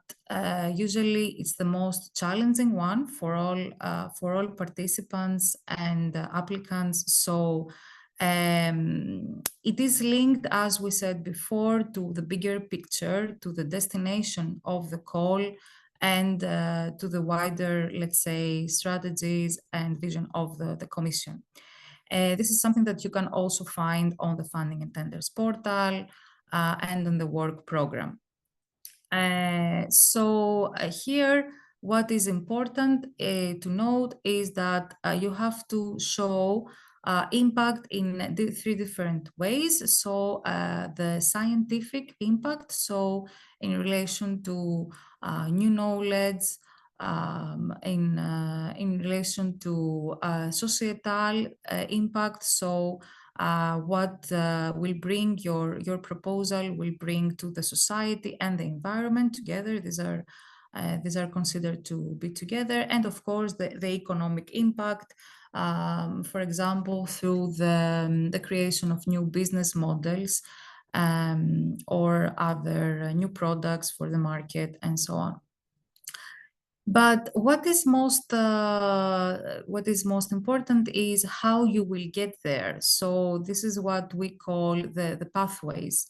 usually it's the most challenging one for all participants and applicants. So it is linked, as we said before, to the bigger picture, to the destination of the call, and to the wider, let's say, strategies and vision of the Commission. This is something that you can also find on the Funding and Tenders portal and on the work program. Here, what is important to note is that you have to show impact in the 3 different ways. So the scientific impact, so in relation to new knowledge, in relation to societal impact. So what will bring your proposal will bring to the society and the environment together. These are considered to be together. And of course, the economic impact, for example, through the creation of new business models or other new products for the market and so on. But what is most important is how you will get there. So this is what we call the pathways.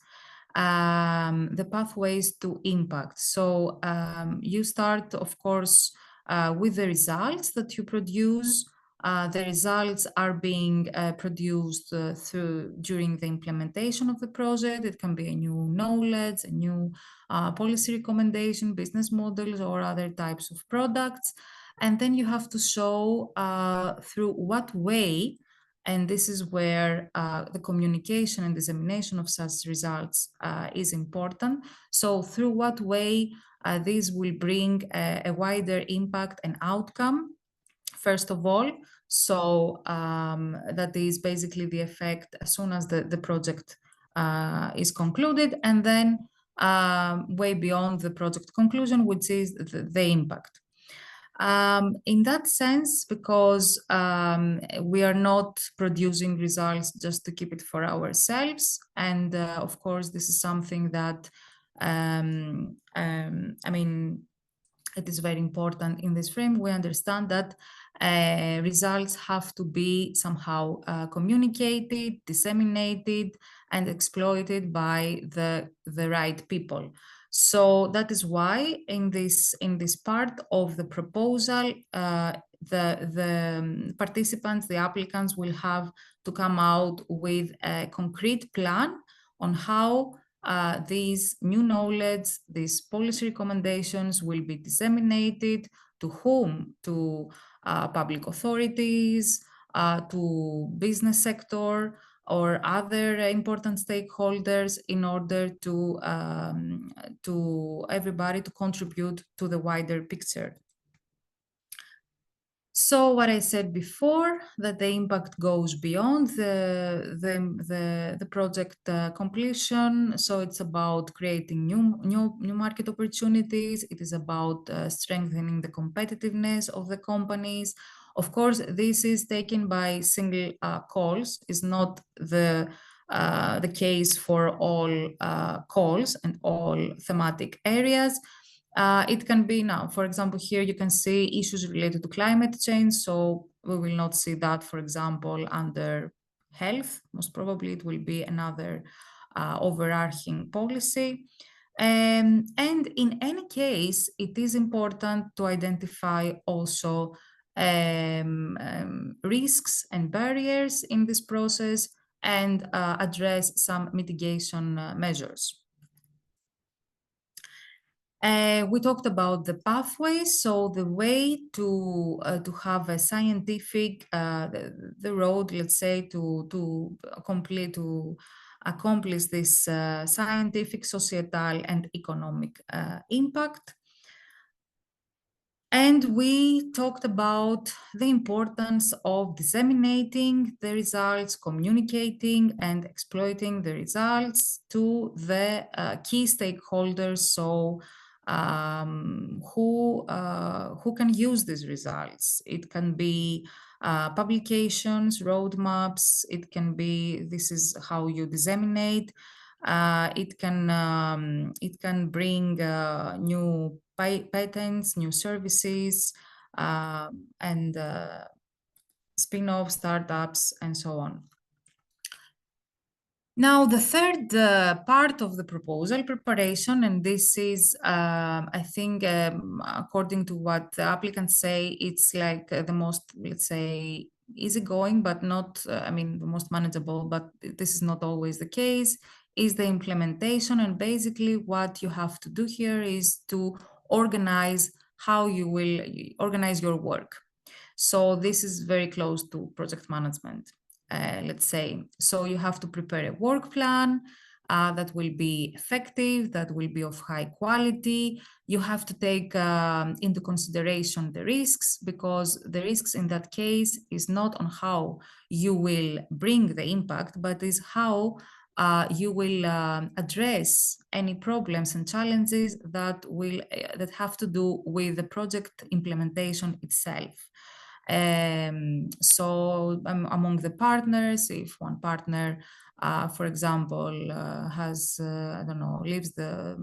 The pathways to impact. So you start, of course, with the results that you produce. The results are being produced during the implementation of the project. It can be a new knowledge, a new policy recommendation, business models, or other types of products. And then you have to show through what way, and this is where the communication and dissemination of such results is important. So through what way these will bring a wider impact and outcome, first of all. So that is basically the effect as soon as the project is concluded, and then way beyond the project conclusion, which is the impact. In that sense, because we are not producing results just to keep it for ourselves, and of course, this is something that I mean, it is very important in this frame. We understand that results have to be somehow communicated, disseminated, and exploited by the right people. So that is why in this part of the proposal, the participants, the applicants, will have to come out with a concrete plan on how these new knowledge, these policy recommendations will be disseminated to whom? To public authorities, to business sector, or other important stakeholders, in order to everybody to contribute to the wider picture. So what I said before, that the impact goes beyond the project completion. So it's about creating new market opportunities. It is about strengthening the competitiveness of the companies. Of course, this is taken by single calls. Is not the case for all calls and all thematic areas. It can be now, for example, here you can see issues related to climate change. So we will not see that, for example, under health. Most probably it will be another overarching policy. And in any case, it is important to identify also risks and barriers in this process and address some mitigation measures. We talked about the pathways, so the way to have a scientific the road, let's say, to accomplish this scientific, societal, and economic impact. And we talked about the importance of disseminating the results, communicating and exploiting the results to the key stakeholders, so who can use these results. It can be publications, roadmaps, it can be, this is how you disseminate. It can bring new patents, new services, and spin-off startups, and so on. Now, the third part of the proposal preparation, and this is, I think, according to what the applicants say, it's like the most, let's say, easygoing, but not, I mean, the most manageable, but this is not always the case, is the implementation. And basically what you have to do here is to organize how you will organize your work. So this is very close to project management, let's say. So you have to prepare a work plan that will be effective, that will be of high quality. You have to take into consideration the risks, because the risks in that case is not on how you will bring the impact, but is how you will address any problems and challenges that have to do with the project implementation itself. So among the partners, if one partner, for example, has, I don't know, leaves the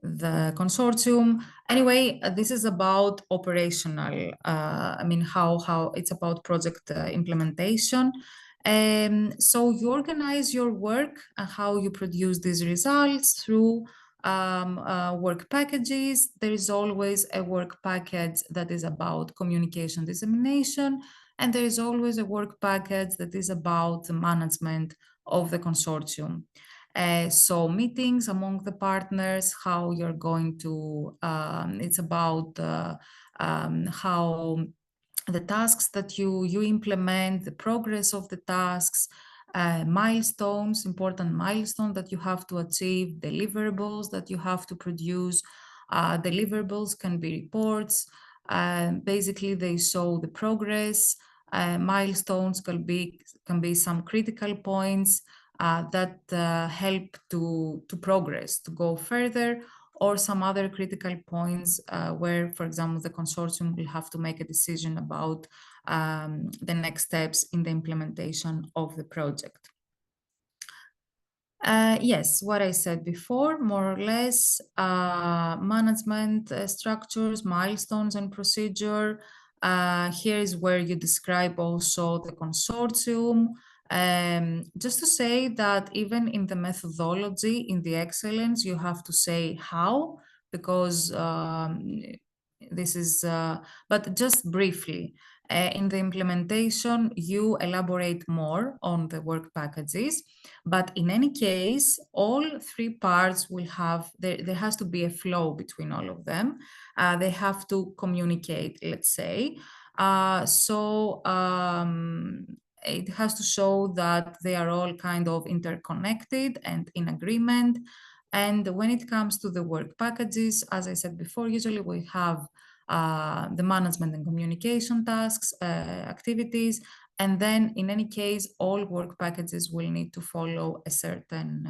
consortium. Anyway, this is about operational, I mean, how it's about project implementation. So you organize your work and how you produce these results through work packages. There is always a work package that is about communication dissemination, and there is always a work package that is about the management of the consortium. So meetings among the partners, how you're going to, it's about how the tasks that you implement, the progress of the tasks, milestones, important milestones that you have to achieve, deliverables that you have to produce. Deliverables can be reports. Basically, they show the progress. Milestones can be some critical points that help to progress, to go further, or some other critical points where, for example, the consortium will have to make a decision about the next steps in the implementation of the project. Yes, what I said before, more or less, management structures, milestones, and procedure. Here is where you describe also the consortium. Just to say that even in the methodology, in the excellence, you have to say how, because this is, but just briefly, in the implementation, you elaborate more on the work packages, but in any case, all three parts will have, there has to be a flow between all of them. They have to communicate, let's say. It has to show that they are all kind of interconnected and in agreement. And when it comes to the work packages, as I said before, usually we have the management and communication tasks, activities, and then in any case, all work packages will need to follow a certain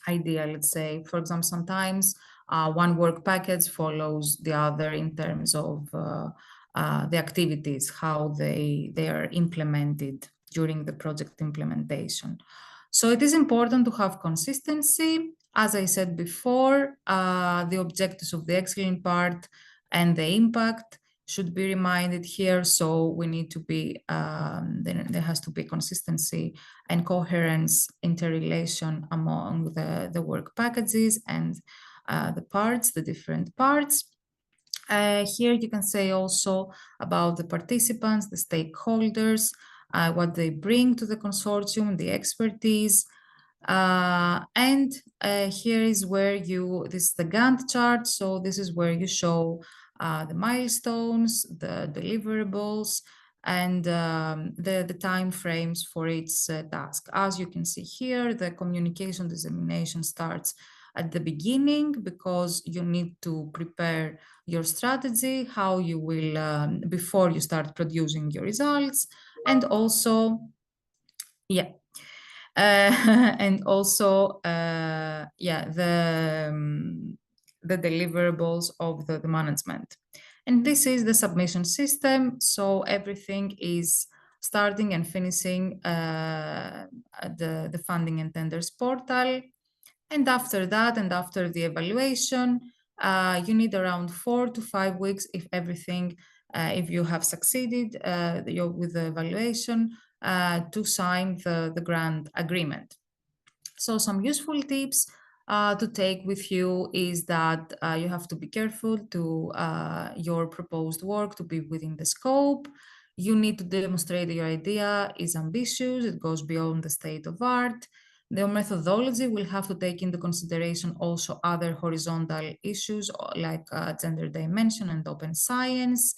idea, let's say. For example, sometimes one work package follows the other in terms of the activities, how they are implemented during the project implementation. So it is important to have consistency. As I said before, the objectives of the excellent part and the impact should be reminded here. So we need to be, there has to be consistency and coherence, interrelation among the work packages and the parts, the different parts. Here you can say also about the participants, the stakeholders, what they bring to the consortium, the expertise. And here is where this is the Gantt chart. So this is where you show the milestones, the deliverables, and the time frames for each task. As you can see here, the communication dissemination starts at the beginning because you need to prepare your strategy, how you will, before you start producing your results, and also, yeah. And also, the deliverables of the management. And this is the submission system. So everything is starting and finishing the funding and tenders portal. And after that, and after the evaluation, you need around 4 to 5 weeks if everything, if you have succeeded with the evaluation, to sign the grant agreement. So some useful tips to take with you is that you have to be careful to your proposed work to be within the scope. You need to demonstrate that your idea is ambitious, it goes beyond the state of art. The methodology will have to take into consideration also other horizontal issues like gender dimension and open science.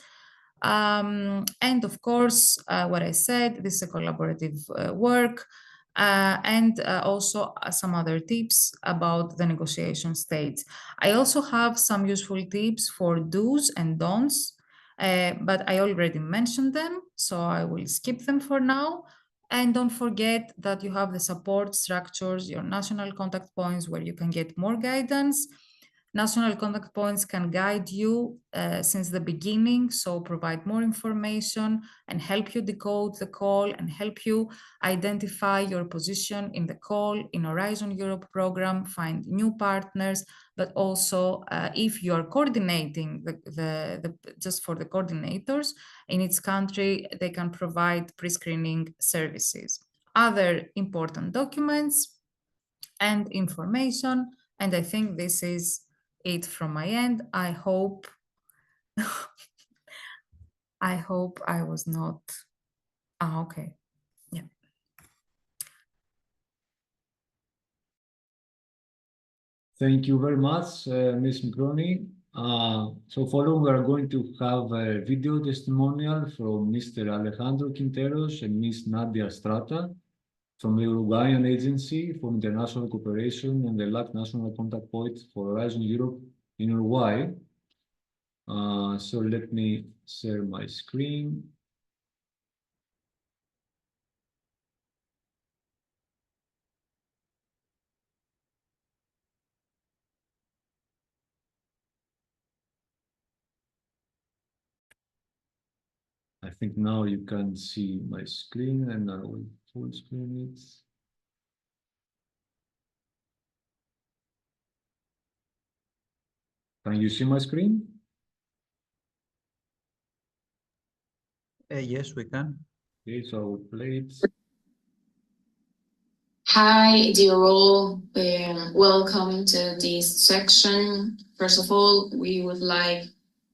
And of course, what I said, this is a collaborative work, and also some other tips about the negotiation stage. I also have some useful tips for do's and don'ts, but I already mentioned them, so I will skip them for now. And don't forget that you have the support structures, your national contact points where you can get more guidance. National contact points can guide you since the beginning, so provide more information and help you decode the call and help you identify your position in the call, in Horizon Europe program, find new partners, but also if you are coordinating just for the coordinators in each country, they can provide pre-screening services. Other important documents and information, and I think this is it from my end. I hope I was not okay. Yeah. Thank you very much, Ms. Microni. So following, we are going to have a video testimonial from Mr. Alejandro Quinteros and Ms. Nadia Strata from the Uruguayan Agency for International Cooperation and the LAC National Contact Point for Horizon Europe in Uruguay. So let me share my screen. I think now you can see my screen and I will full screen it. Can you see my screen? Yes, we can. Okay, so I will play it. Hi, dear all. Welcome to this section. First of all, we would like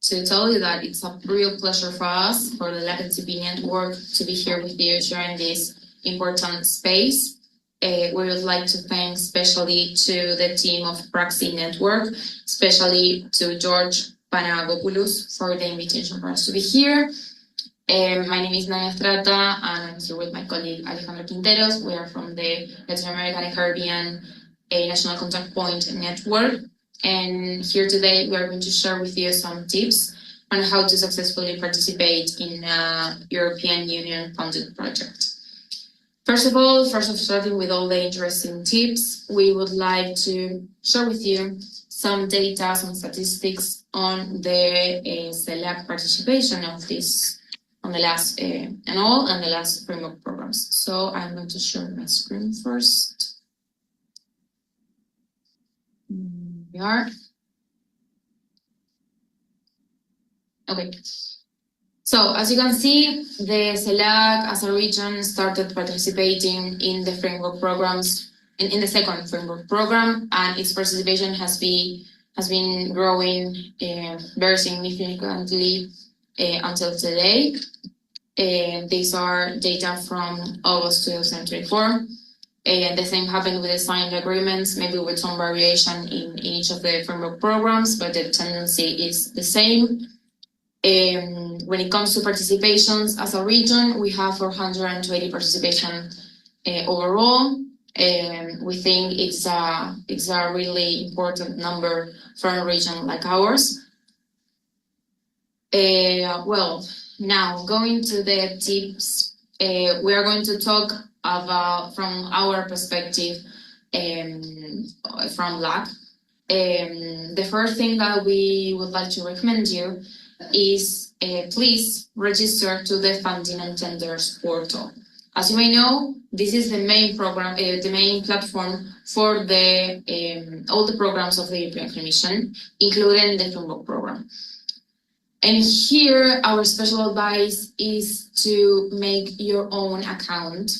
to tell you that it's a real pleasure for us, for the LAC-NCP network, to be here with you during this important space. We would like to thank especially to the team of Praxi Network, especially to George Panagopoulos for the invitation for us to be here. My name is Nadia Strata, and I'm here with my colleague Alejandro Quinteros. We are from the Latin American and Caribbean National Contact Point Network. And here today, we are going to share with you some tips on how to successfully participate in a European Union funded project. First of all, starting with all the interesting tips, we would like to share with you some data, some statistics on the CELAC participation of this on the last and the last framework programs. So I'm going to share my screen first. Here we are. Okay. So as you can see, the CELAC as a region started participating in the framework programs in the second framework program, and its participation has been growing very significantly until today. These are data from August 2024. And the same happened with the signed agreements, maybe with some variation in each of the framework programs, but the tendency is the same. When it comes to participations as a region, we have 420 participation overall. We think it's a really important number for a region like ours. Well, now going to the tips, we are going to talk about from our perspective from LAC. The first thing that we would like to recommend you is please register to the Funding and Tenders portal. As you may know, this is the main program, the main platform for the all the programs of the European Commission, including the framework program. And here, our special advice is to make your own account,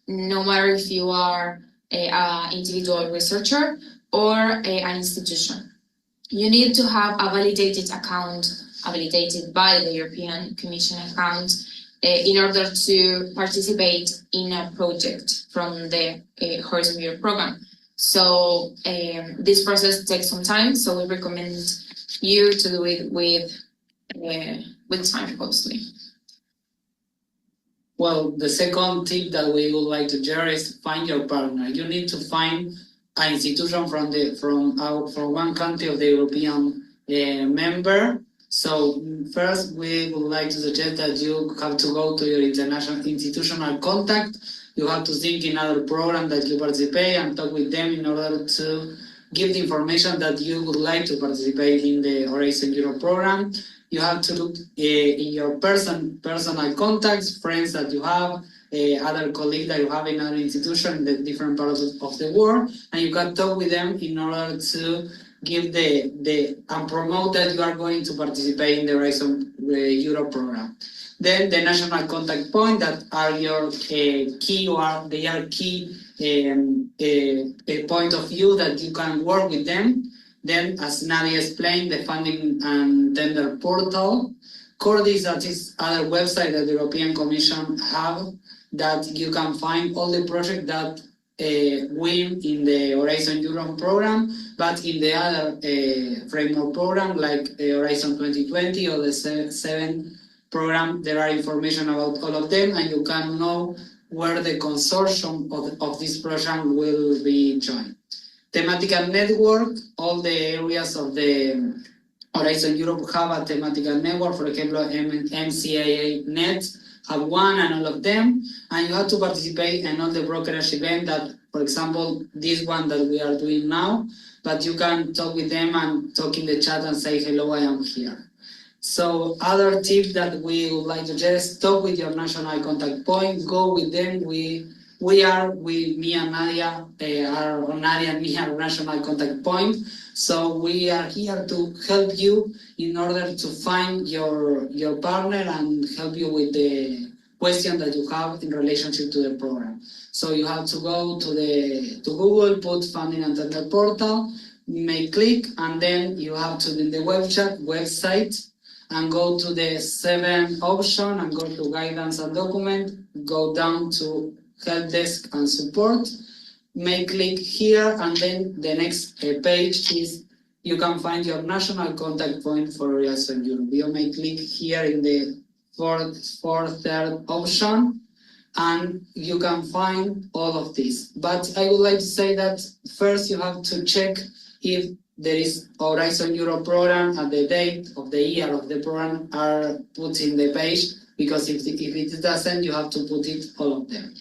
no matter if you are an individual researcher or an institution. You need to have a validated account, validated by the European Commission account, in order to participate in a project from the Horizon Europe program. So this process takes some time, so we recommend you to do it with time, mostly. Well, the second tip that we would like to share is find your partner. You need to find an institution from one country of the European member. So first, we would like to suggest that you have to go to your international institutional contact. You have to think in other programs that you participate and talk with them in order to give the information that you would like to participate in the Horizon Europe program. You have to look in your personal contacts, friends that you have, other colleagues that you have in other institutions in the different parts of the world, and you can talk with them in order to give and promote that you are going to participate in the Horizon Europe program. Then the national contact point that are your key, or they are key point of view that you can work with them. Then, as Nadia explained, the funding and tender portal. Cordis, that is other website that the European Commission have, that you can find all the projects that win in the Horizon Europe program, but in the other framework program, like Horizon 2020 or the 7 program, there are information about all of them, and you can know where the consortium of this program will be joined. Thematical network, all the areas of the Horizon Europe have a thematical network. For example, MCAA Net have one, and all of them. And you have to participate in all the brokerage events that, for example, this one that we are doing now, but you can talk with them and talk in the chat and say, hello, I am here. So other tip that we would like to just talk with your national contact point, go with them. We are, me and Nadia, Nadia and me are national contact point. So we are here to help you in order to find your partner and help you with the question that you have in relationship to the program. So you have to go to Google, put funding and tender portal, make click, and then you have to in the website and go to the 7 option and go to guidance and document, go down to help desk and support, make click here, and then the next page is you can find your national contact point for Horizon Europe. You may click here in the third option, and you can find all of this. But I would like to say that first you have to check if there is Horizon Europe program and the date of the year of the program are put in the page, because if it doesn't, you have to put it all of them.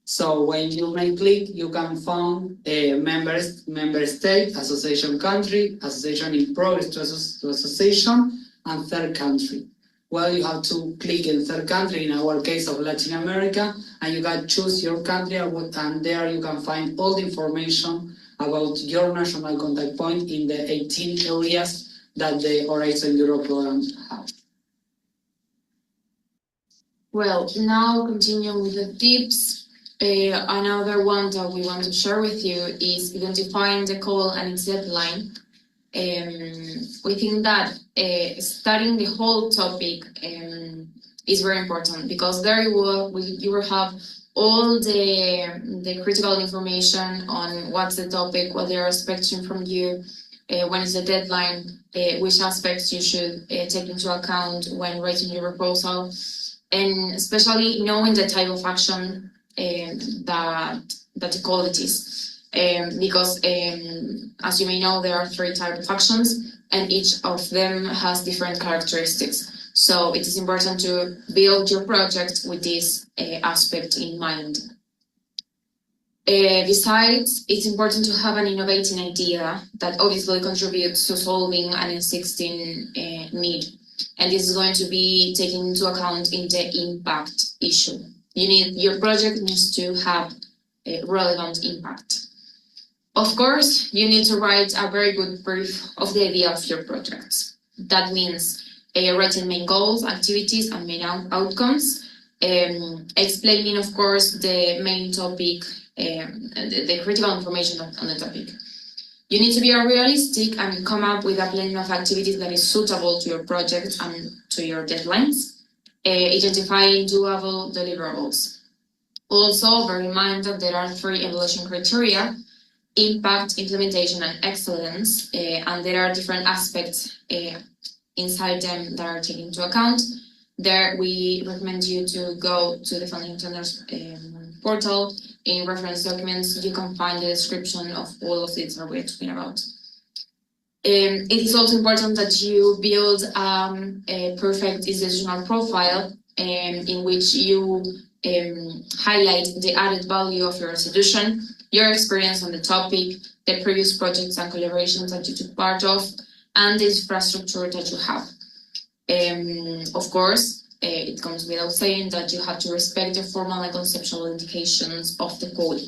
So when you make click, you can find a member state, association country, association in progress to association, and third country. Well, you have to click in third country, in our case of Latin America, and you can choose your country, and there you can find all the information about your national contact point in the 18 areas that the Horizon Europe program have. Well, now continuing with the tips. Another one that we want to share with you is identifying the call and its deadline. We think that studying the whole topic is very important, because there you will have all the critical information on what's the topic, what they are expecting from you, when is the deadline, which aspects you should take into account when writing your proposal, and especially knowing the type of action that the call it is. Because as you may know, there are 3 types of actions, and each of them has different characteristics. So it is important to build your project with this aspect in mind. Besides, it's important to have an innovating idea that obviously contributes to solving an existing need. And this is going to be taken into account in the impact issue. Your project needs to have a relevant impact. Of course, you need to write a very good brief of the idea of your project. That means writing main goals, activities, and main outcomes, explaining, of course, the main topic, the critical information on the topic. You need to be realistic and come up with a plan of activities that is suitable to your project and to your deadlines, identifying doable deliverables. Also, bear in mind that there are 3 evaluation criteria: impact, implementation, and excellence, and there are different aspects inside them that are taken into account. There, we recommend you to go to the Funding Tenders portal. In reference documents, you can find the description of all of it that we're talking about. It is also important that you build a perfect institutional profile in which you highlight the added value of your institution, your experience on the topic, the previous projects and collaborations that you took part of, and the infrastructure that you have. Of course, it comes without saying that you have to respect the formal and conceptual indications of the code.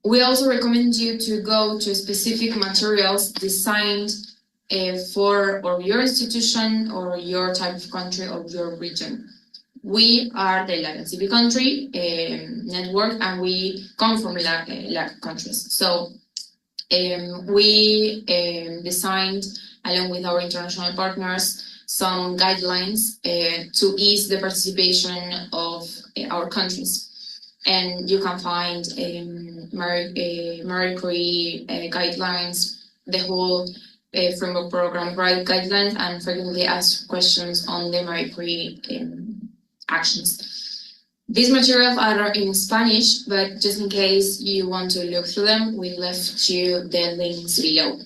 We also recommend you to go to specific materials designed for your institution or your type of country or your region. We are the LAC country network, and we come from LAC countries. So we designed, along with our international partners, some guidelines to ease the participation of our countries. And you can find Marie Curie guidelines, the whole framework program guidelines, and frequently asked questions on the Marie Curie actions. These materials are in Spanish, but just in case you want to look through them, we left you the links below.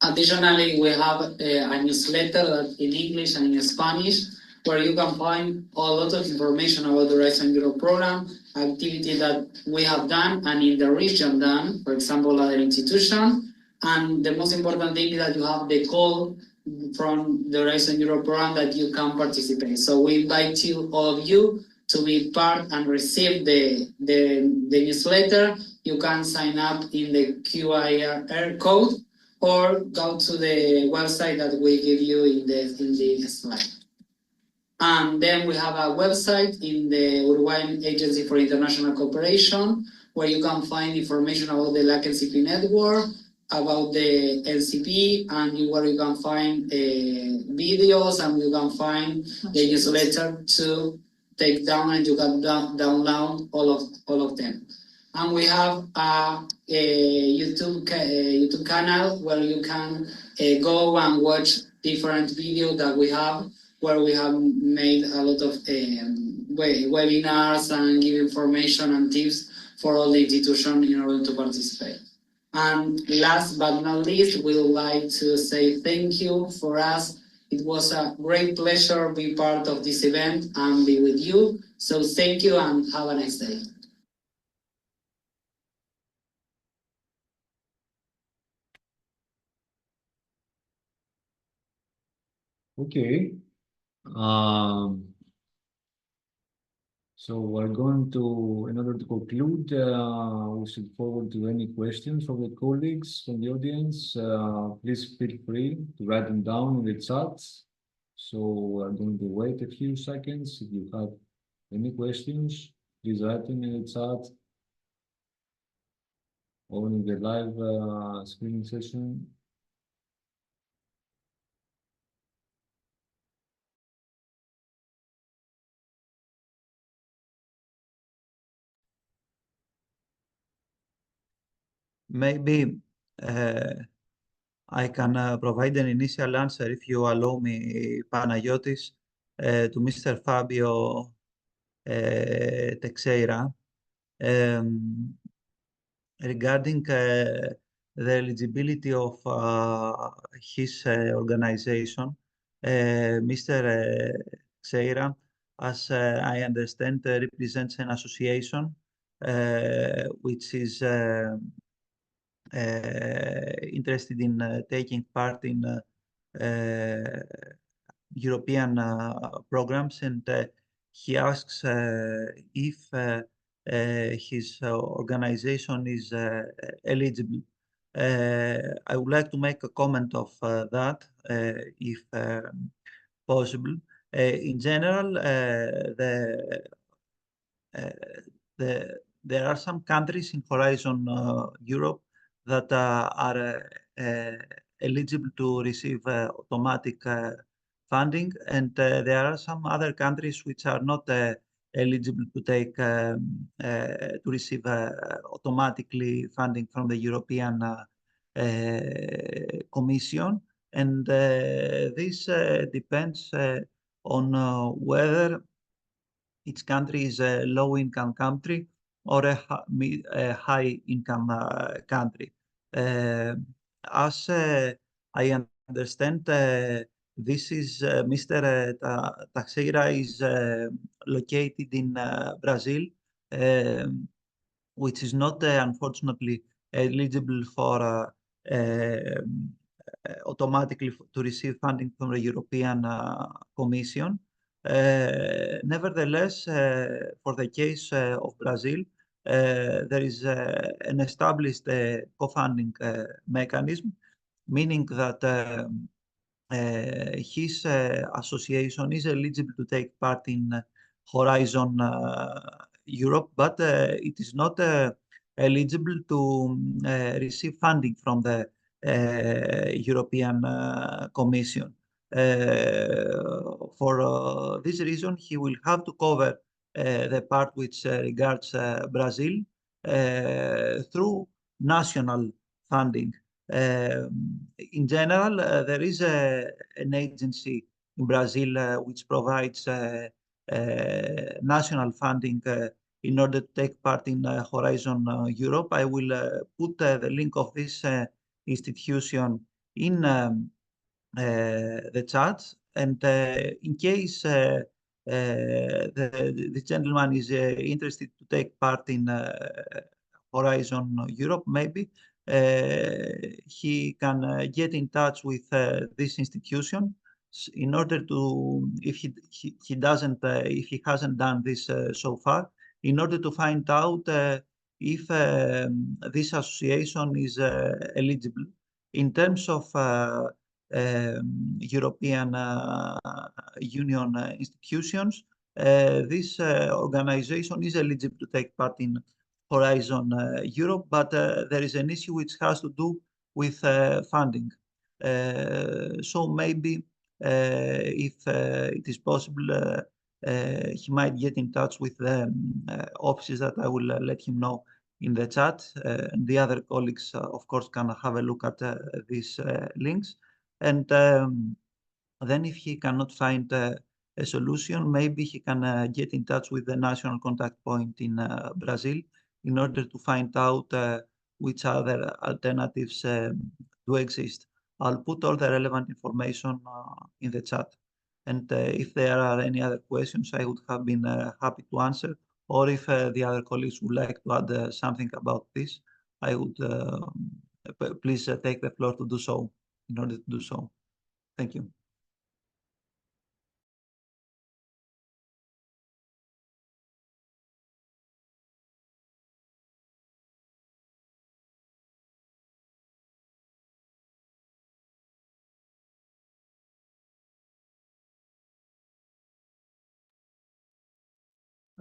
Additionally, we have a newsletter in English and in Spanish, where you can find a lot of information about the Horizon Europe program, activity that we have done and in the region done, for example, other institution. And the most important thing is that you have the call from the Horizon Europe program that you can participate. So we invite you, all of you, to be part and receive the newsletter. You can sign up in the QR code, or go to the website that we give you in the slide. And then we have a website in the Uruguayan Agency for International Cooperation, where you can find information about the LAC NCP network, about the NCP, and where you can find videos, and you can find the newsletter to take down, and you can download all of them. And we have a YouTube channel where you can go and watch different videos that we have, where we have made a lot of webinars and give information and tips for all the institutions in order to participate. And last but not least, we would like to say thank you for us. It was a great pleasure to be part of this event and be with you. So thank you and have a nice day. Okay. So we're going to, in order to conclude, we should forward to any questions from the colleagues from the audience. Please feel free to write them down in the chats. So we're going to wait a few seconds. If you have any questions, please write them in the chat or in the live screening session. Maybe I can provide an initial answer, if you allow me, Panagiotis, to Mr. Fabio Teixeira. Regarding the eligibility of his organization, Mr. Teixeira, as I understand, represents an association which is interested in taking part in European programs, and he asks if his organization is eligible. I would like to make a comment of that, if possible. In general, there are some countries in Horizon Europe that are eligible to receive automatic funding, and there are some other countries which are not eligible to take to receive automatically funding from the European Commission, and this depends on whether each country is a low-income country or a high-income country. As I understand, this is Mr. Teixeira is located in Brazil, which is not unfortunately eligible for automatically to receive funding from the European Commission. Nevertheless, for the case of Brazil, there is an established co-funding mechanism, meaning that his association is eligible to take part in Horizon Europe, but it is not eligible to receive funding from the European Commission. For this reason, he will have to cover the part which regards Brazil through national funding. In general, there is an agency in Brazil which provides national funding in order to take part in Horizon Europe. I will put the link of this institution in the chat, and in case the gentleman is interested to take part in Horizon Europe, maybe he can get in touch with this institution in order to, if he doesn't, if he hasn't done this so far, in order to find out if this association is eligible in terms of European Union institutions. This organization is eligible to take part in Horizon Europe, but there is an issue which has to do with funding. So maybe if it is possible, he might get in touch with the offices that I will let him know in the chat. And the other colleagues, of course, can have a look at these links. And then if he cannot find a solution, maybe he can get in touch with the national contact point in Brazil in order to find out which other alternatives do exist. I'll put all the relevant information in the chat. And if there are any other questions, I would have been happy to answer. Or if the other colleagues would like to add something about this, I would please take the floor to do so, in order to do so. Thank you.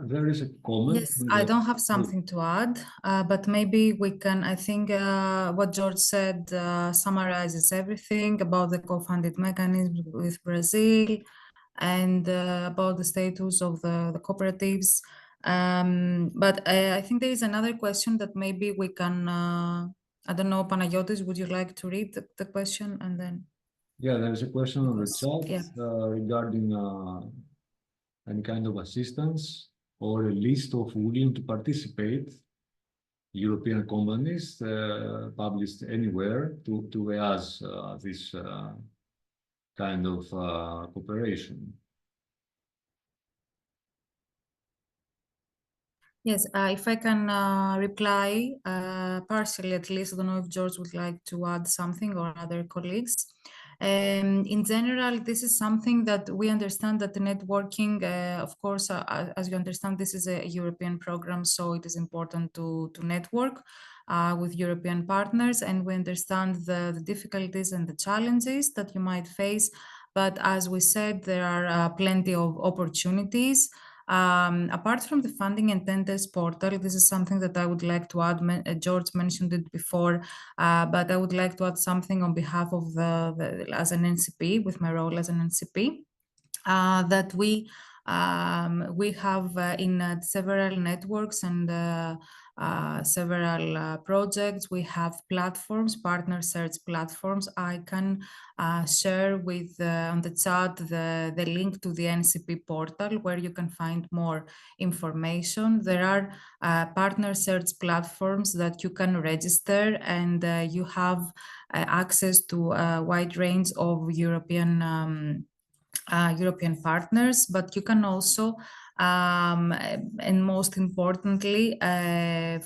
There is a comment. Yes, I don't have something to add, but maybe we can, I think what George said summarizes everything about the co-funded mechanism with Brazil and about the status of the cooperatives. But I think there is another question that maybe we can, I don't know, Panagiotis, would you like to read the question and then? Yeah, there's a question on the Because, chat yeah. regarding any kind of assistance or a list of willing to participate European companies published anywhere to EAS this kind of cooperation. Yes, if I can reply partially at least, I don't know if George would like to add something or other colleagues. In general, this is something that we understand that the networking, of course, as you understand, this is a European program, so it is important to network with European partners, and we understand the difficulties and the challenges that you might face. But as we said, there are plenty of opportunities. Apart from the funding and tenders portal, this is something that I would like to add. George mentioned it before, but I would like to add something on behalf of as an NCP, with my role as an NCP, that we have in several networks and several projects. We have platforms, partner search platforms. I can share with on the chat the link to the NCP portal where you can find more information. There are partner search platforms that you can register, and you have access to a wide range of European partners, but you can also, and most importantly,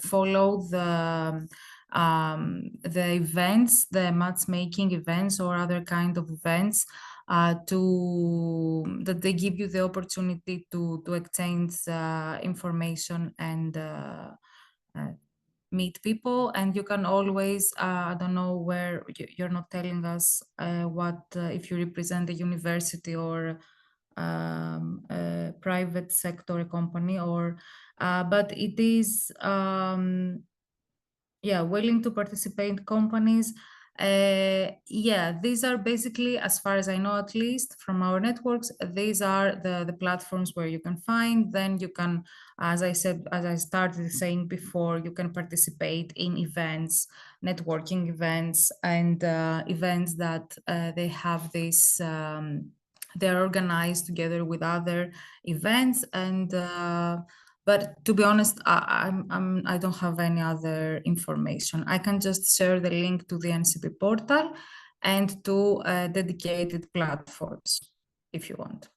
follow the events, the matchmaking events or other kind of events that they give you the opportunity to exchange information and meet people. And you can always, I don't know where you're not telling us what if you represent a university or a private sector company, or but it is willing to participate companies. These are basically, as far as I know, at least from our networks, these are the platforms where you can find. Then you can, as I started saying before, you can participate in events, networking events, and events that they have this. They're organized together with other events, and but to be honest, I don't have any other information. I can just share the link to the NCP portal and to dedicated platforms if you want.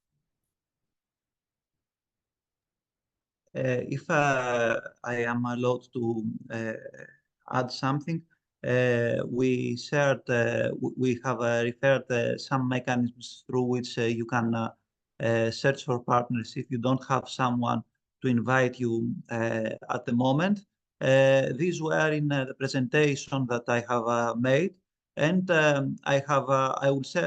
If I am allowed to add something, we have referred some mechanisms through which you can search for partners if you don't have someone to invite you at the moment. These were in the presentation that I have made, and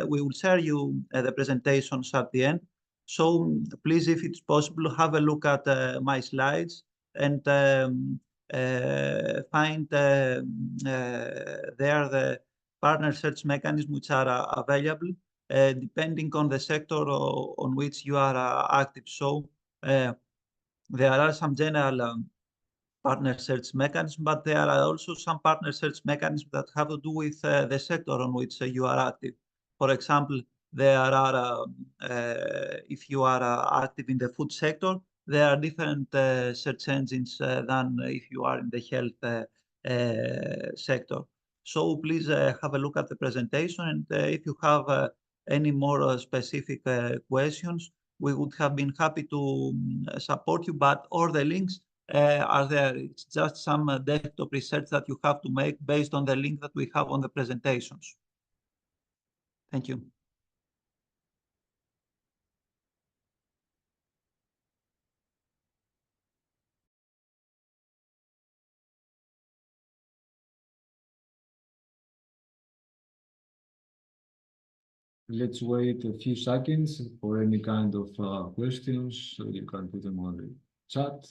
we will share you the presentations at the end. So please, if it's possible, have a look at my slides and find there the partner search mechanisms which are available depending on the sector on which you are active. So there are some general partner search mechanisms, but there are also some partner search mechanisms that have to do with the sector on which you are active. For example, there are, if you are active in the food sector, there are different search engines than if you are in the health sector. So please have a look at the presentation, and if you have any more specific questions, we would have been happy to support you, but all the links are there. It's just some desktop research that you have to make based on the link that we have on the presentations. Thank you. Let's wait a few seconds for any kind of questions, so you can put them on the chat.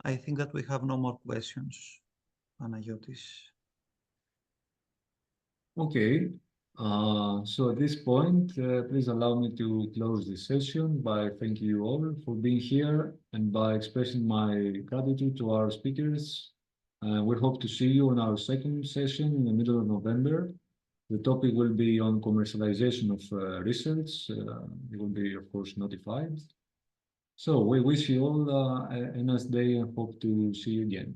I think that we have no more questions, Panagiotis. Okay, so at this point, please allow me to close this session by thanking you all for being here and by expressing my gratitude to our speakers. We hope to see you on our second session in the middle of November. The topic will be on commercialization of research. You will be, of course, notified. So we wish you all a nice day and hope to see you again.